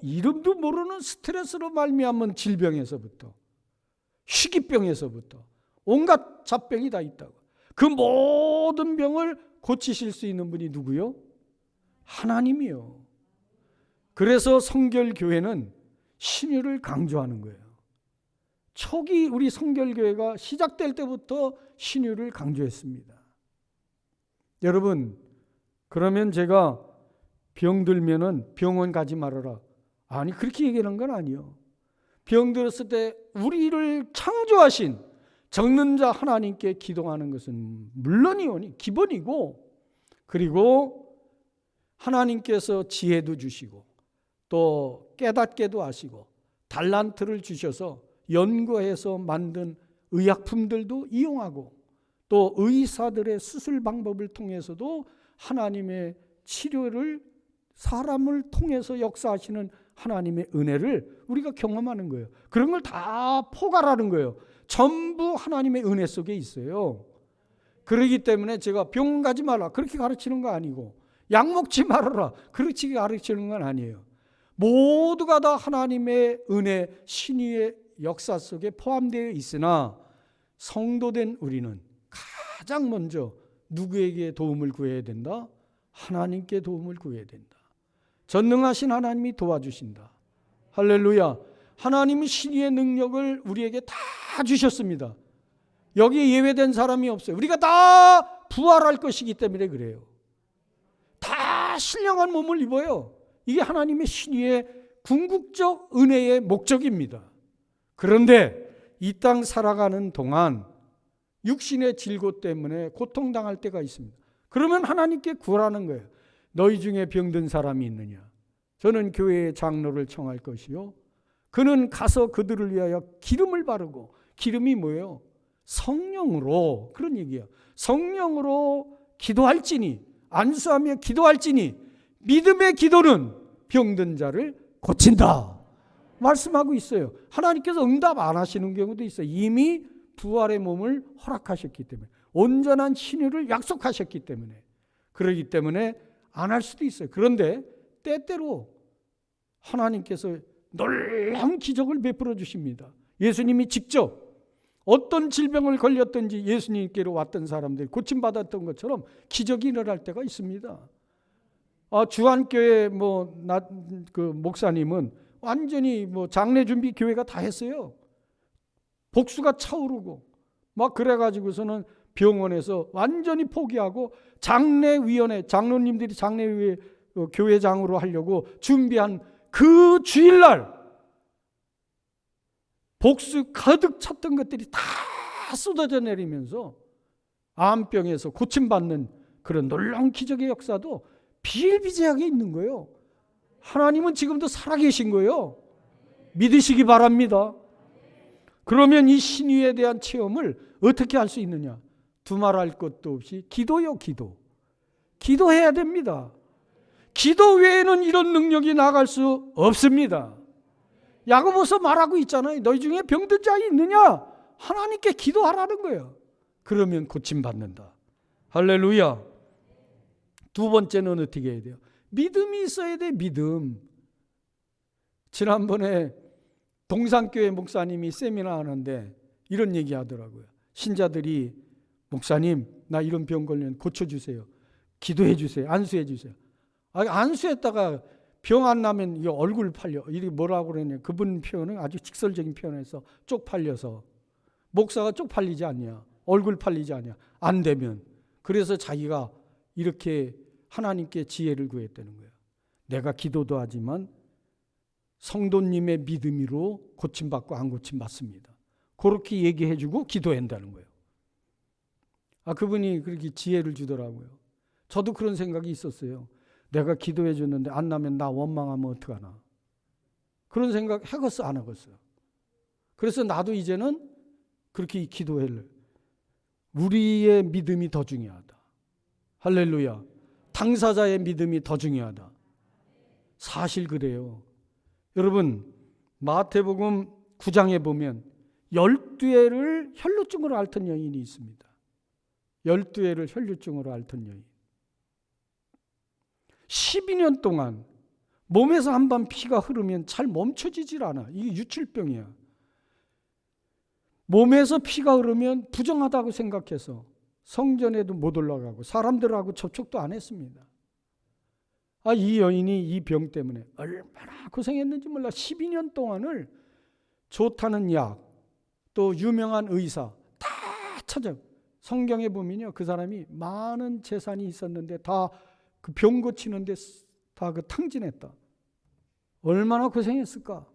이름도 모르는 스트레스로 말미암은 질병에서부터 희귀병에서부터 온갖 잡병이 다 있다고. 그 모든 병을 고치실 수 있는 분이 누구요? 하나님이요. 그래서 성결교회는 신유를 강조하는 거예요. 초기 우리 성결교회가 시작될 때부터 신유를 강조했습니다. 여러분, 그러면 제가 병들면은 병원 가지 말아라. 아니, 그렇게 얘기하는 건 아니에요. 병들었을 때 우리를 창조하신 적는 자 하나님께 기도하는 것은 물론이오니 기본이고, 그리고 하나님께서 지혜도 주시고 또 깨닫게도 하시고 달란트를 주셔서 연구해서 만든 의약품들도 이용하고 또 의사들의 수술 방법을 통해서도 하나님의 치료를 사람을 통해서 역사하시는 하나님의 은혜를 우리가 경험하는 거예요. 그런 걸 다 포괄하는 거예요. 전부 하나님의 은혜 속에 있어요. 그렇기 때문에 제가 병원 가지 마라 그렇게 가르치는 거 아니고, 약 먹지 말아라 그렇게 가르치는 건 아니에요. 모두가 다 하나님의 은혜 신유의 역사 속에 포함되어 있으나 성도된 우리는 가장 먼저 누구에게 도움을 구해야 된다? 하나님께 도움을 구해야 된다. 전능하신 하나님이 도와주신다. 할렐루야. 하나님이 신유의 능력을 우리에게 다 주셨습니다. 여기에 예외된 사람이 없어요. 우리가 다 부활할 것이기 때문에 그래요. 다 신령한 몸을 입어요. 이게 하나님의 신유의 궁극적 은혜의 목적입니다. 그런데 이 땅 살아가는 동안 육신의 질고 때문에 고통당할 때가 있습니다. 그러면 하나님께 구하라는 거예요. 너희 중에 병든 사람이 있느냐? 저는 교회의 장로를 청할 것이요. 그는 가서 그들을 위하여 기름을 바르고, 기름이 뭐예요? 성령으로, 그런 얘기예요. 성령으로 기도할지니, 안수하며 기도할지니 믿음의 기도는 병든 자를 고친다 말씀하고 있어요. 하나님께서 응답 안 하시는 경우도 있어요. 이미 부활의 몸을 허락하셨기 때문에, 온전한 신유를 약속하셨기 때문에, 그러기 때문에 안 할 수도 있어요. 그런데 때때로 하나님께서 놀라운 기적을 베풀어 주십니다. 예수님이 직접 어떤 질병을 걸렸든지 예수님께로 왔던 사람들이 고침받았던 것처럼 기적이 일어날 때가 있습니다. 주한교회 목사님은 완전히 장례 준비 교회가 다 했어요. 복수가 차오르고 막 그래가지고서는 병원에서 완전히 포기하고 장례위원회, 장로님들이 장례위에 교회장으로 하려고 준비한 그 주일날 복수 가득 찼던 것들이 다 쏟아져 내리면서 암병에서 고침받는 그런 놀라운 기적의 역사도 비일비재하게 있는 거예요. 하나님은 지금도 살아계신 거예요. 믿으시기 바랍니다. 그러면 이 신유에 대한 체험을 어떻게 할 수 있느냐? 두말할 것도 없이 기도요, 기도. 기도해야 됩니다. 기도 외에는 이런 능력이 나갈 수 없습니다. 야고보서 말하고 있잖아요. 너희 중에 병든 자 있느냐? 하나님께 기도하라는 거예요. 그러면 고침받는다. 할렐루야. 두 번째는 어떻게 해야 돼요? 믿음이 있어야 돼, 믿음. 지난번에 동산교회 목사님이 세미나 하는데 이런 얘기 하더라고요. 신자들이 목사님, 나 이런 병 걸리면 고쳐주세요. 기도해 주세요. 안수해 주세요. 안수했다가 병 안 나면 이 얼굴 팔려. 이게 뭐라고 그러냐. 그분 표현은 아주 직설적인 표현에서 쪽팔려서. 목사가 쪽팔리지 않냐. 얼굴 팔리지 않냐. 안 되면. 그래서 자기가 이렇게 하나님께 지혜를 구했다는 거예요. 내가 기도도 하지만 성도님의 믿음으로 고침받고 안 고침받습니다. 그렇게 얘기해주고 기도한다는 거예요. 그분이 그렇게 지혜를 주더라고요. 저도 그런 생각이 있었어요. 내가 기도해 줬는데 안 나면 나 원망하면 어떡하나. 그런 생각 해갔어 안 해갔어요. 그래서 나도 이제는 그렇게 기도해요. 우리의 믿음이 더 중요하다. 할렐루야. 당사자의 믿음이 더 중요하다. 사실 그래요. 여러분 마태복음 9장에 보면 12해를 혈루증으로 앓던 여인이 있습니다. 12해를 혈루증으로 앓던 여인. 12년 동안 몸에서 한 번 피가 흐르면 잘 멈춰지질 않아. 이게 유출병이야. 몸에서 피가 흐르면 부정하다고 생각해서 성전에도 못 올라가고 사람들하고 접촉도 안 했습니다. 이 여인이 이 병 때문에 얼마나 고생했는지 몰라. 12년 동안을 좋다는 약, 또 유명한 의사 다 찾아. 성경에 보면요, 그 사람이 많은 재산이 있었는데 다 그 병 고치는데 다 그 탕진했다. 얼마나 고생했을까.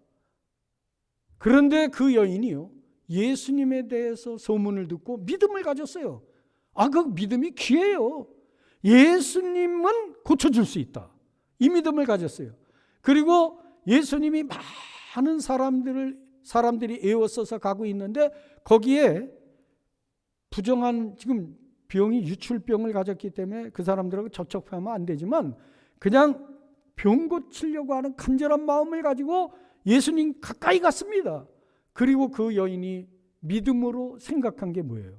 그런데 그 여인이요, 예수님에 대해서 소문을 듣고 믿음을 가졌어요. 그 믿음이 귀해요. 예수님은 고쳐줄 수 있다. 이 믿음을 가졌어요. 그리고 예수님이 많은 사람들이 애워써서 가고 있는데 거기에 부정한 지금 병이 유출병을 가졌기 때문에 그 사람들하고 접촉하면 안 되지만 그냥 병 고치려고 하는 간절한 마음을 가지고 예수님 가까이 갔습니다. 그리고 그 여인이 믿음으로 생각한 게 뭐예요?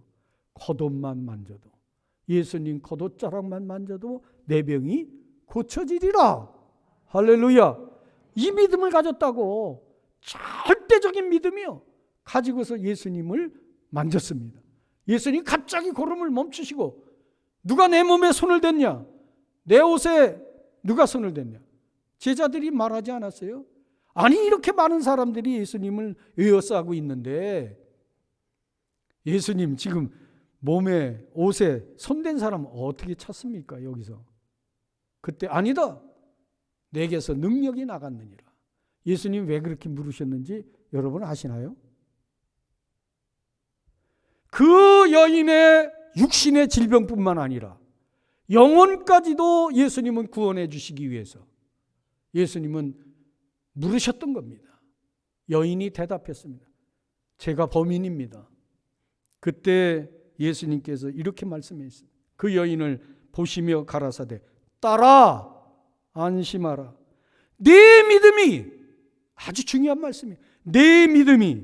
겉옷만 만져도, 예수님 겉옷자락만 만져도 내 병이 고쳐지리라. 할렐루야. 이 믿음을 가졌다고. 절대적인 믿음이요. 가지고서 예수님을 만졌습니다. 예수님 갑자기 걸음을 멈추시고, 누가 내 몸에 손을 댔냐? 내 옷에 누가 손을 댔냐? 제자들이 말하지 않았어요? 아니, 이렇게 많은 사람들이 예수님을 에워싸고 있는데 예수님 지금 몸에 옷에 손댄 사람 어떻게 찾습니까? 여기서. 그때 아니다, 내게서 능력이 나갔느니라. 예수님 왜 그렇게 물으셨는지 여러분 아시나요? 그 여인의 육신의 질병뿐만 아니라 영혼까지도 예수님은 구원해 주시기 위해서 예수님은 물으셨던 겁니다. 여인이 대답했습니다. 제가 범인입니다. 그때 예수님께서 이렇게 말씀했어요. 그 여인을 보시며 가라사대 따라 안심하라. 네 믿음이, 아주 중요한 말씀이에요. 네 믿음이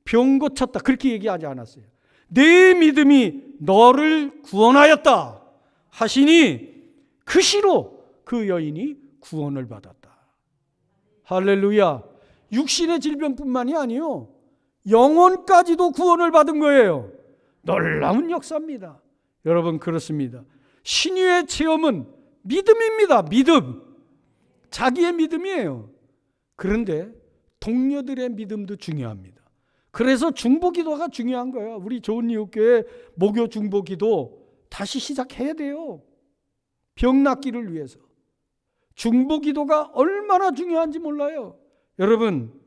병 고쳤다. 그렇게 얘기하지 않았어요. 네 믿음이 너를 구원하였다 하시니 그 시로 그 여인이 구원을 받았다. 할렐루야. 육신의 질병뿐만이 아니요, 영혼까지도 구원을 받은 거예요. 놀라운 역사입니다. 여러분, 그렇습니다. 신유의 체험은 믿음입니다. 믿음. 자기의 믿음이에요. 그런데 동료들의 믿음도 중요합니다. 그래서 중보기도가 중요한 거예요. 우리 좋은이웃교회 목요 중보기도 다시 시작해야 돼요. 병 낫기를 위해서. 중보기도가 얼마나 중요한지 몰라요. 여러분,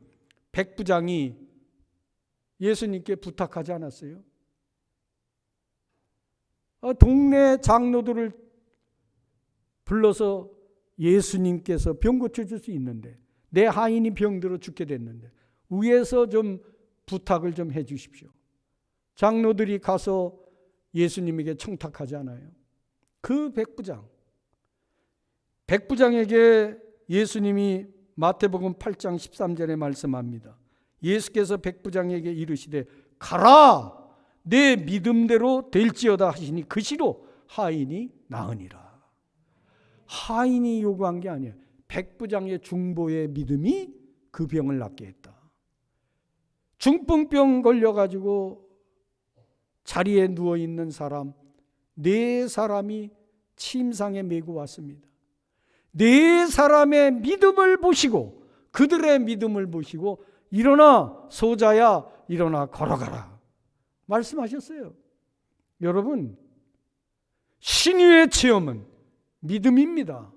백부장이 예수님께 부탁하지 않았어요? 동네 장로들을 불러서 예수님께서 병 고쳐줄 수 있는데, 내 하인이 병들어 죽게 됐는데 위에서 좀 부탁을 좀 해 주십시오. 장로들이 가서 예수님에게 청탁하지 않아요. 그 백부장에게 예수님이 마태복음 8장 13절에 말씀합니다. 예수께서 백부장에게 이르시되 가라, 내 믿음대로 될지어다 하시니 그 시로 하인이 나으니라. 하인이 요구한 게 아니에요. 백부장의 중보의 믿음이 그 병을 낫게 했다. 중풍병 걸려가지고 자리에 누워있는 사람 4사람이 침상에 메고 왔습니다. 4사람의 믿음을 보시고, 그들의 믿음을 보시고 일어나 소자야 일어나 걸어가라 말씀하셨어요. 여러분, 신유의 체험은 믿음입니다.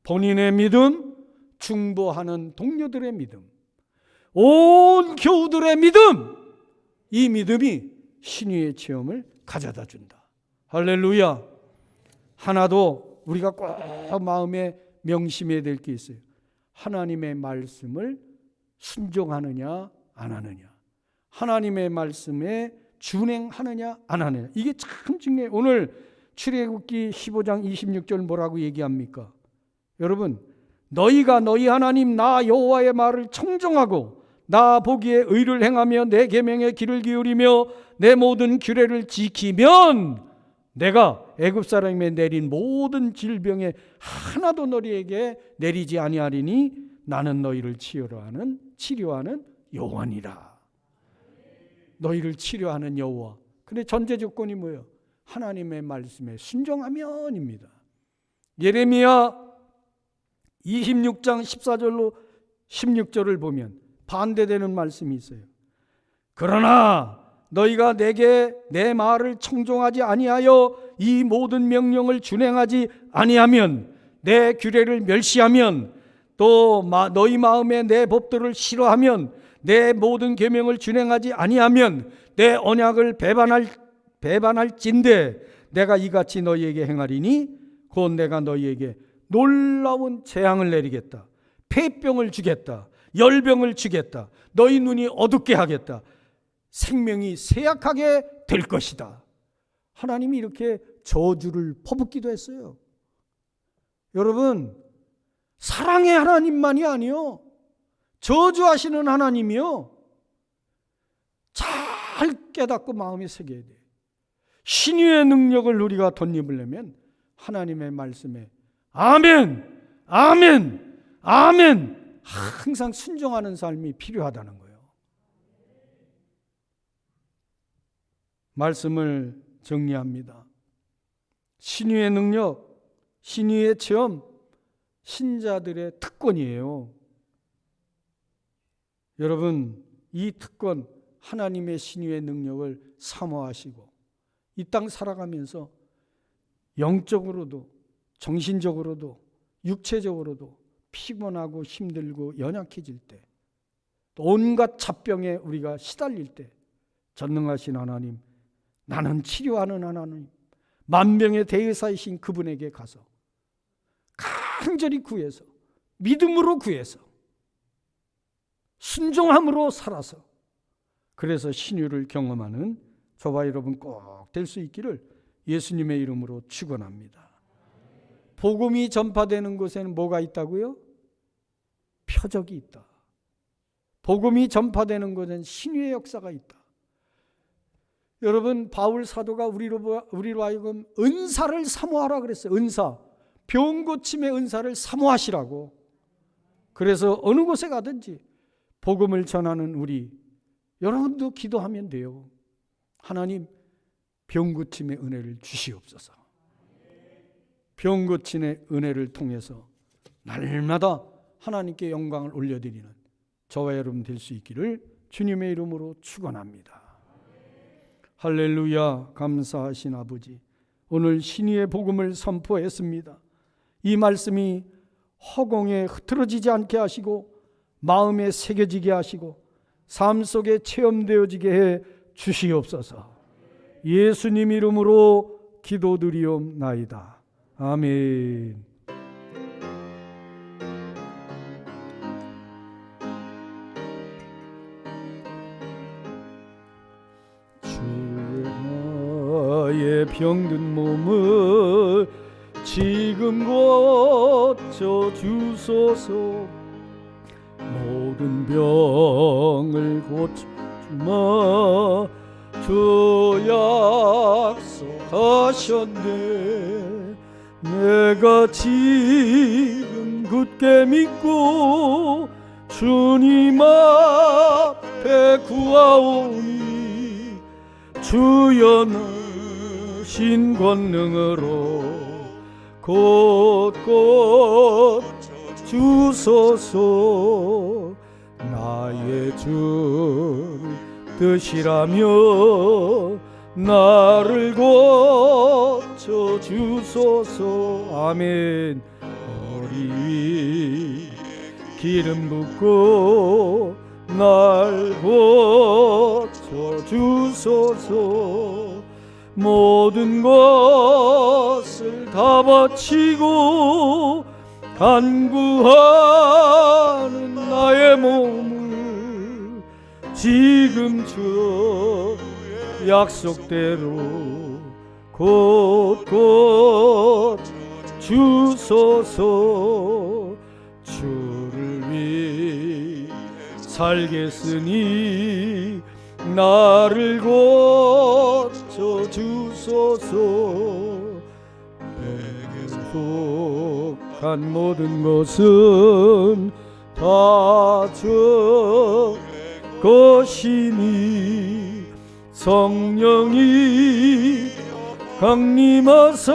본인의 믿음, 중보하는 동료들의 믿음, 온 교우들의 믿음, 이 믿음이 신유의 체험을 가져다 준다. 할렐루야. 하나도 우리가 꼭 마음에 명심해야 될 게 있어요. 하나님의 말씀을 순종하느냐 안 하느냐, 하나님의 말씀에 준행하느냐 안 하느냐, 이게 참 중요해요. 오늘 출애굽기 15장 26절 뭐라고 얘기합니까? 여러분, 너희가 너희 하나님 나 여호와의 말을 청종하고 나 보기에 의를 행하며 내 계명에 귀를 기울이며 내 모든 규례를 지키면 내가 애굽 사람에게 내린 모든 질병에 하나도 너희에게 내리지 아니하리니 나는 너희를 치료하는 여호와니라. 너희를 치료하는 여호와. 근데 전제 조건이 뭐예요? 하나님의 말씀에 순종하면입니다. 예레미야 26장 14절로 16절을 보면 반대되는 말씀이 있어요. 그러나 너희가 내게 내 말을 청종하지 아니하여 이 모든 명령을 준행하지 아니하면 내 규례를 멸시하면 또 너희 마음에 내 법도를 싫어하면 내 모든 계명을 준행하지 아니하면 내 언약을 배반할진대 내가 이같이 너희에게 행하리니 곧 내가 너희에게 놀라운 재앙을 내리겠다. 폐병을 주겠다. 열병을 주겠다. 너희 눈이 어둡게 하겠다. 생명이 쇠약하게 될 것이다. 하나님이 이렇게 저주를 퍼붓기도 했어요. 여러분, 사랑의 하나님만이 아니요, 저주하시는 하나님이요, 잘 깨닫고 마음에 새겨야 돼요. 신유의 능력을 우리가 덧입으려면 하나님의 말씀에 아멘, 아멘, 아멘 항상 순종하는 삶이 필요하다는 거예요. 말씀을 정리합니다. 신유의 능력, 신유의 체험, 신자들의 특권이에요. 여러분, 이 특권, 하나님의 신유의 능력을 사모하시고 이 땅 살아가면서 영적으로도 정신적으로도 육체적으로도 피곤하고 힘들고 연약해질 때, 또 온갖 잡병에 우리가 시달릴 때 전능하신 하나님, 나는 치료하는 하나님, 만병의 대의사이신 그분에게 가서 간절히 구해서 믿음으로 구해서 순종함으로 살아서 그래서 신유를 경험하는 저와 여러분 꼭 될 수 있기를 예수님의 이름으로 축원합니다. 복음이 전파되는 곳에는 뭐가 있다고요? 표적이 있다. 복음이 전파되는 곳에는 신유의 역사가 있다. 여러분, 바울 사도가 우리로 하여금 은사를 사모하라 그랬어요. 은사, 병 고침의 은사를 사모하시라고. 그래서 어느 곳에 가든지 복음을 전하는 우리 여러분도 기도하면 돼요. 하나님, 병 고침의 은혜를 주시옵소서. 병 고침의 은혜를 통해서 날마다 하나님께 영광을 올려드리는 저와 여러분 될 수 있기를 주님의 이름으로 축원합니다. 할렐루야. 감사하신 아버지, 오늘 신유의 복음을 선포했습니다. 이 말씀이 허공에 흐트러지지 않게 하시고 마음에 새겨지게 하시고 삶 속에 체험되어지게 해 주시옵소서. 예수님 이름으로 기도드리옵나이다. 아멘. 주의 병든 몸을 지금 고쳐 주소서. 모든 병을 고쳐주마 주 약속하셨네. 내가 지금 굳게 믿고 주님 앞에 구하오니 주여 너신 권능으로 곳곳 주소서. 나의 주 뜻이라며 나를 고쳐 주소서. 아멘. 머리 위 기름 붓고 날 고쳐 주소서. 모든 것을 다 바치고 간구하는 나의 몸을 지금 주 약속대로 곳곳 주소서. 살겠으니 나를 고쳐 주소서. 내게 속한 모든 것은 다 저 것이니 성령이 강림하사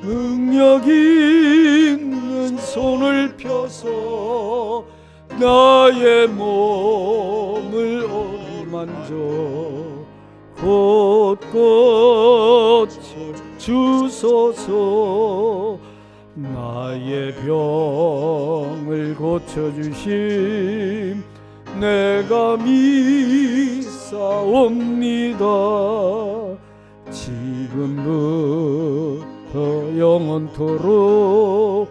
능력 있는 손을 펴서 나의 몸을 어루만져 곳곳 주소서. 나의 병을 고쳐주심 내가 믿사옵니다. 지금부터 영원토록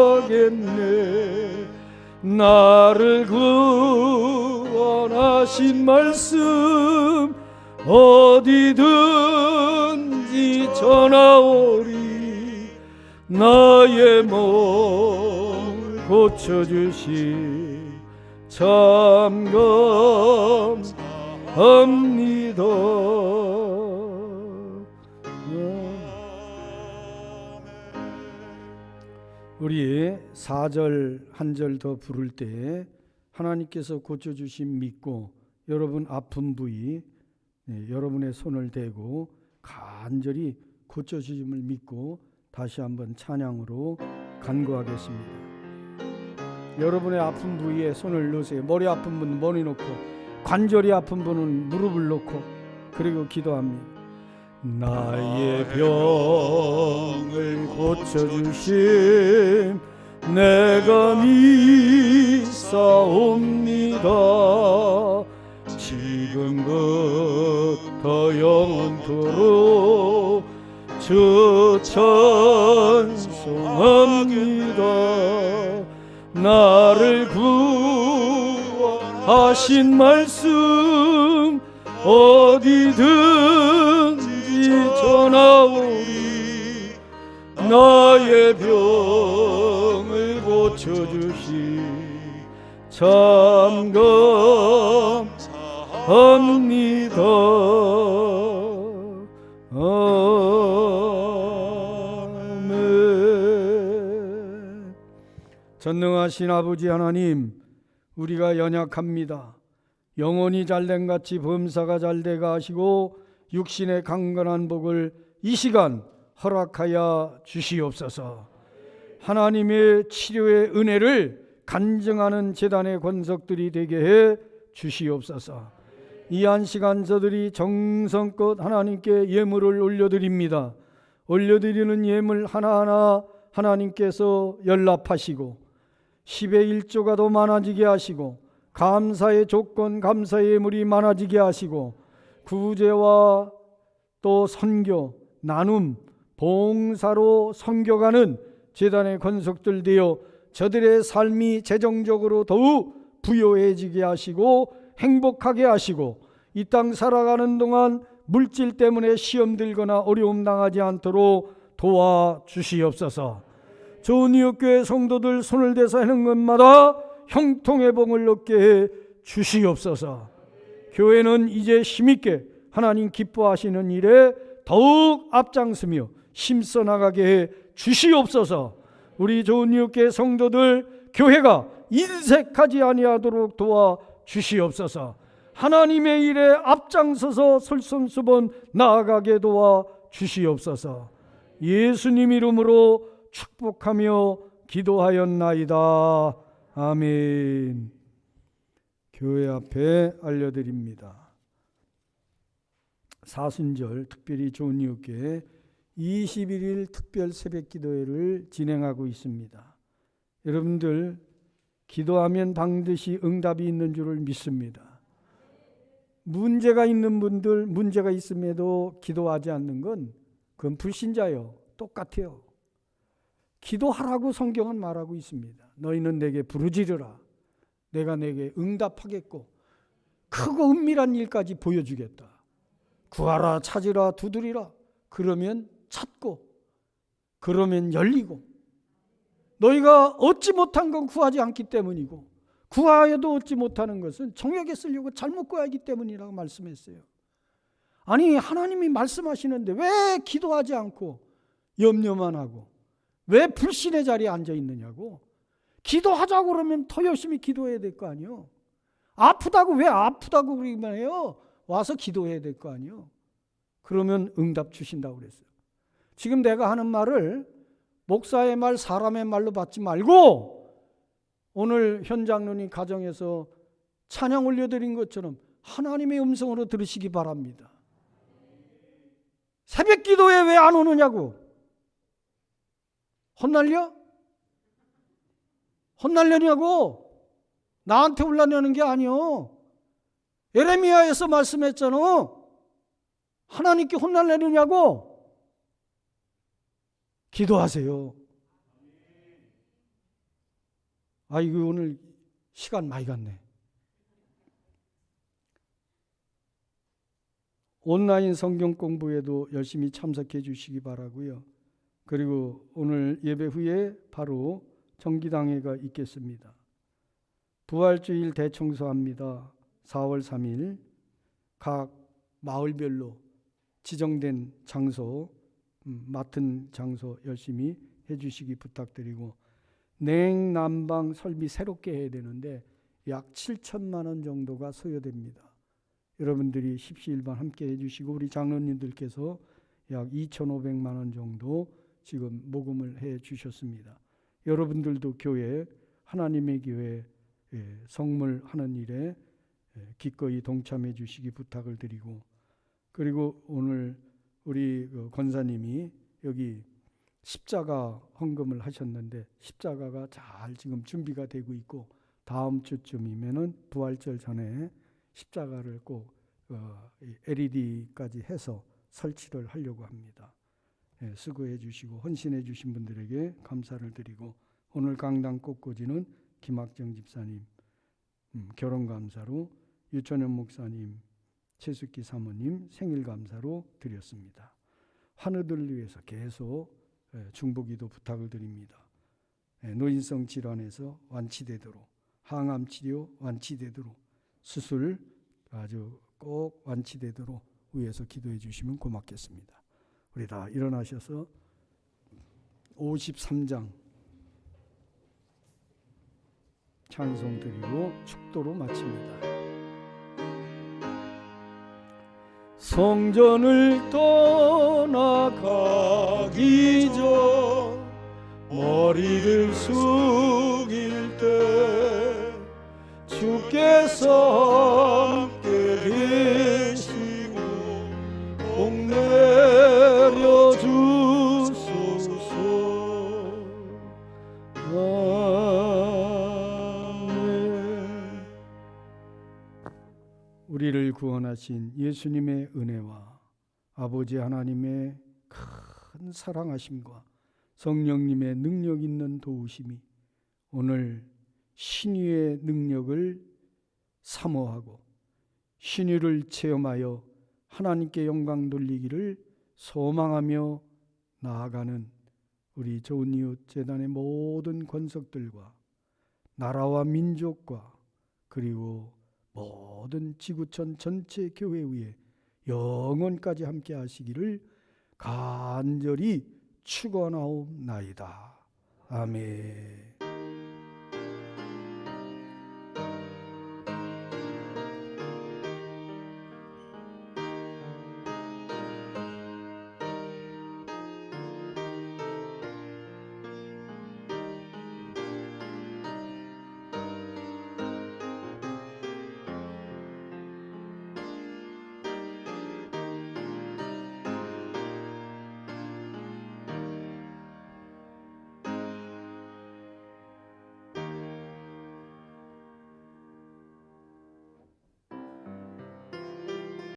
찬송하겠네. 나를 구원하신 말씀 어디든지 전하오리. 나의 몸을 고쳐주시 참 감사합니다. 우리 4절 한 절 더 부를 때 하나님께서 고쳐주심 믿고 여러분 아픈 부위 여러분의 손을 대고 간절히 고쳐주심을 믿고 다시 한번 찬양으로 간구하겠습니다. 여러분의 아픈 부위에 손을 넣으세요. 머리 아픈 분은 머리 놓고, 관절이 아픈 분은 무릎을 놓고, 그리고 기도합니다. 나의 병을 고쳐주심 내가 믿사옵니다. 지금부터 영원토록 주 찬송합니다. 나를 구원하신 말씀 어디든지 전하오리. 나의 병을 고쳐주시 참 감사합니다. 아멘. 전능하신 아버지 하나님, 우리가 연약합니다. 영혼이 잘된 같이 범사가 잘되가 하시고 육신의 강건한 복을 이 시간 허락하여 주시옵소서. 하나님의 치료의 은혜를 간증하는 제단의 권석들이 되게 해 주시옵소서. 이 한 시간 저들이 정성껏 하나님께 예물을 올려드립니다. 올려드리는 예물 하나하나 하나님께서 연락하시고 10의 1조가 더 많아지게 하시고 감사의 조건, 감사의 예물이 많아지게 하시고 구제와 또 선교, 나눔, 봉사로 선교가는 제단의 권속들 되어 저들의 삶이 재정적으로 더욱 부요해지게 하시고 행복하게 하시고 이 땅 살아가는 동안 물질 때문에 시험 들거나 어려움 당하지 않도록 도와주시옵소서. 좋은 이웃교회 성도들 손을 대서 하는 것마다 형통의 복을 얻게 해 주시옵소서. 교회는 이제 힘있게 하나님 기뻐하시는 일에 더욱 앞장서며 힘써 나가게 해 주시옵소서. 우리 좋은 이웃교회 성도들 교회가 인색하지 아니하도록 도와 주시옵소서. 하나님의 일에 앞장서서 솔선수범 나아가게 도와 주시옵소서. 예수님 이름으로 축복하며 기도하였나이다. 아멘. 교회 앞에 알려드립니다. 사순절 특별히 좋은 이웃교회 21일 특별 새벽기도회를 진행하고 있습니다. 여러분들 기도하면 반드시 응답이 있는 줄을 믿습니다. 문제가 있는 분들, 문제가 있음에도 기도하지 않는 건 그건 불신자예요. 똑같아요. 기도하라고 성경은 말하고 있습니다. 너희는 내게 부르짖으라. 내가 내게 응답하겠고 크고 은밀한 일까지 보여주겠다. 구하라, 찾으라, 두드리라. 그러면 찾고, 그러면 열리고. 너희가 얻지 못한 건 구하지 않기 때문이고 구하여도 얻지 못하는 것은 정욕에 쓰려고 잘못 구하기 때문이라고 말씀했어요. 아니 하나님이 말씀하시는데 왜 기도하지 않고 염려만 하고 왜 불신의 자리에 앉아 있느냐고. 기도하자고 그러면 더 열심히 기도해야 될 거 아니요. 아프다고 왜 아프다고 그러기만 해요. 와서 기도해야 될 거 아니요. 그러면 응답 주신다고 그랬어요. 지금 내가 하는 말을 목사의 말, 사람의 말로 받지 말고 오늘 현 장로님 가정에서 찬양 올려드린 것처럼 하나님의 음성으로 들으시기 바랍니다. 새벽 기도에 왜 안 오느냐고. 혼날려냐고. 나한테 올라냐는 게 아니요. 예레미야에서 말씀했잖아. 하나님께 혼날려느냐고. 기도하세요. 이거 오늘 시간 많이 갔네. 온라인 성경 공부에도 열심히 참석해 주시기 바라고요. 그리고 오늘 예배 후에 바로 정기당회가 있겠습니다. 부활주일 대청소합니다. 4월 3일 각 마을별로 지정된 장소, 맡은 장소 열심히 해주시기 부탁드리고, 냉난방 설비 새롭게 해야 되는데 약 7천만 원 정도가 소요됩니다. 여러분들이 십시일반 함께 해주시고 우리 장로님들께서 약 2,500만 원 정도 지금 모금을 해 주셨습니다. 여러분들도 교회, 하나님의 교회 성물하는 일에 기꺼이 동참해 주시기 부탁을 드리고, 그리고 오늘 우리 권사님이 여기 십자가 헌금을 하셨는데 십자가가 잘 지금 준비가 되고 있고 다음 주쯤이면은 부활절 전에 십자가를 꼭 LED까지 해서 설치를 하려고 합니다. 수고해 주시고 헌신해 주신 분들에게 감사를 드리고, 오늘 강당 꽃꽂이는 김학정 집사님 결혼 감사로, 유천현 목사님, 최숙기 사모님 생일 감사로 드렸습니다. 환우들을 위해서 계속 중보기도 부탁을 드립니다. 노인성 질환에서 완치되도록, 항암 치료 완치되도록, 수술 아주 꼭 완치되도록 위해서 기도해 주시면 고맙겠습니다. 우리 다 일어나셔서 53장 찬송 드리고 축도로 마칩니다. 성전을 떠나가기 전 머리를 숙일 때 주께서 함께 계시고 복 내려 주소서. 아멘. 우리를 구원하신 예수님의 은혜와 아버지 하나님의 큰 사랑하심과 성령님의 능력 있는 도우심이 오늘 신유의 능력을 사모하고 신유를 체험하여 하나님께 영광 돌리기를 소망하며 나아가는 우리 좋은 이웃 재단의 모든 권속들과 나라와 민족과 그리고 모든 지구촌 전체 교회 위에 영원까지 함께 하시기를 간절히 축원하옵나이다. 아멘.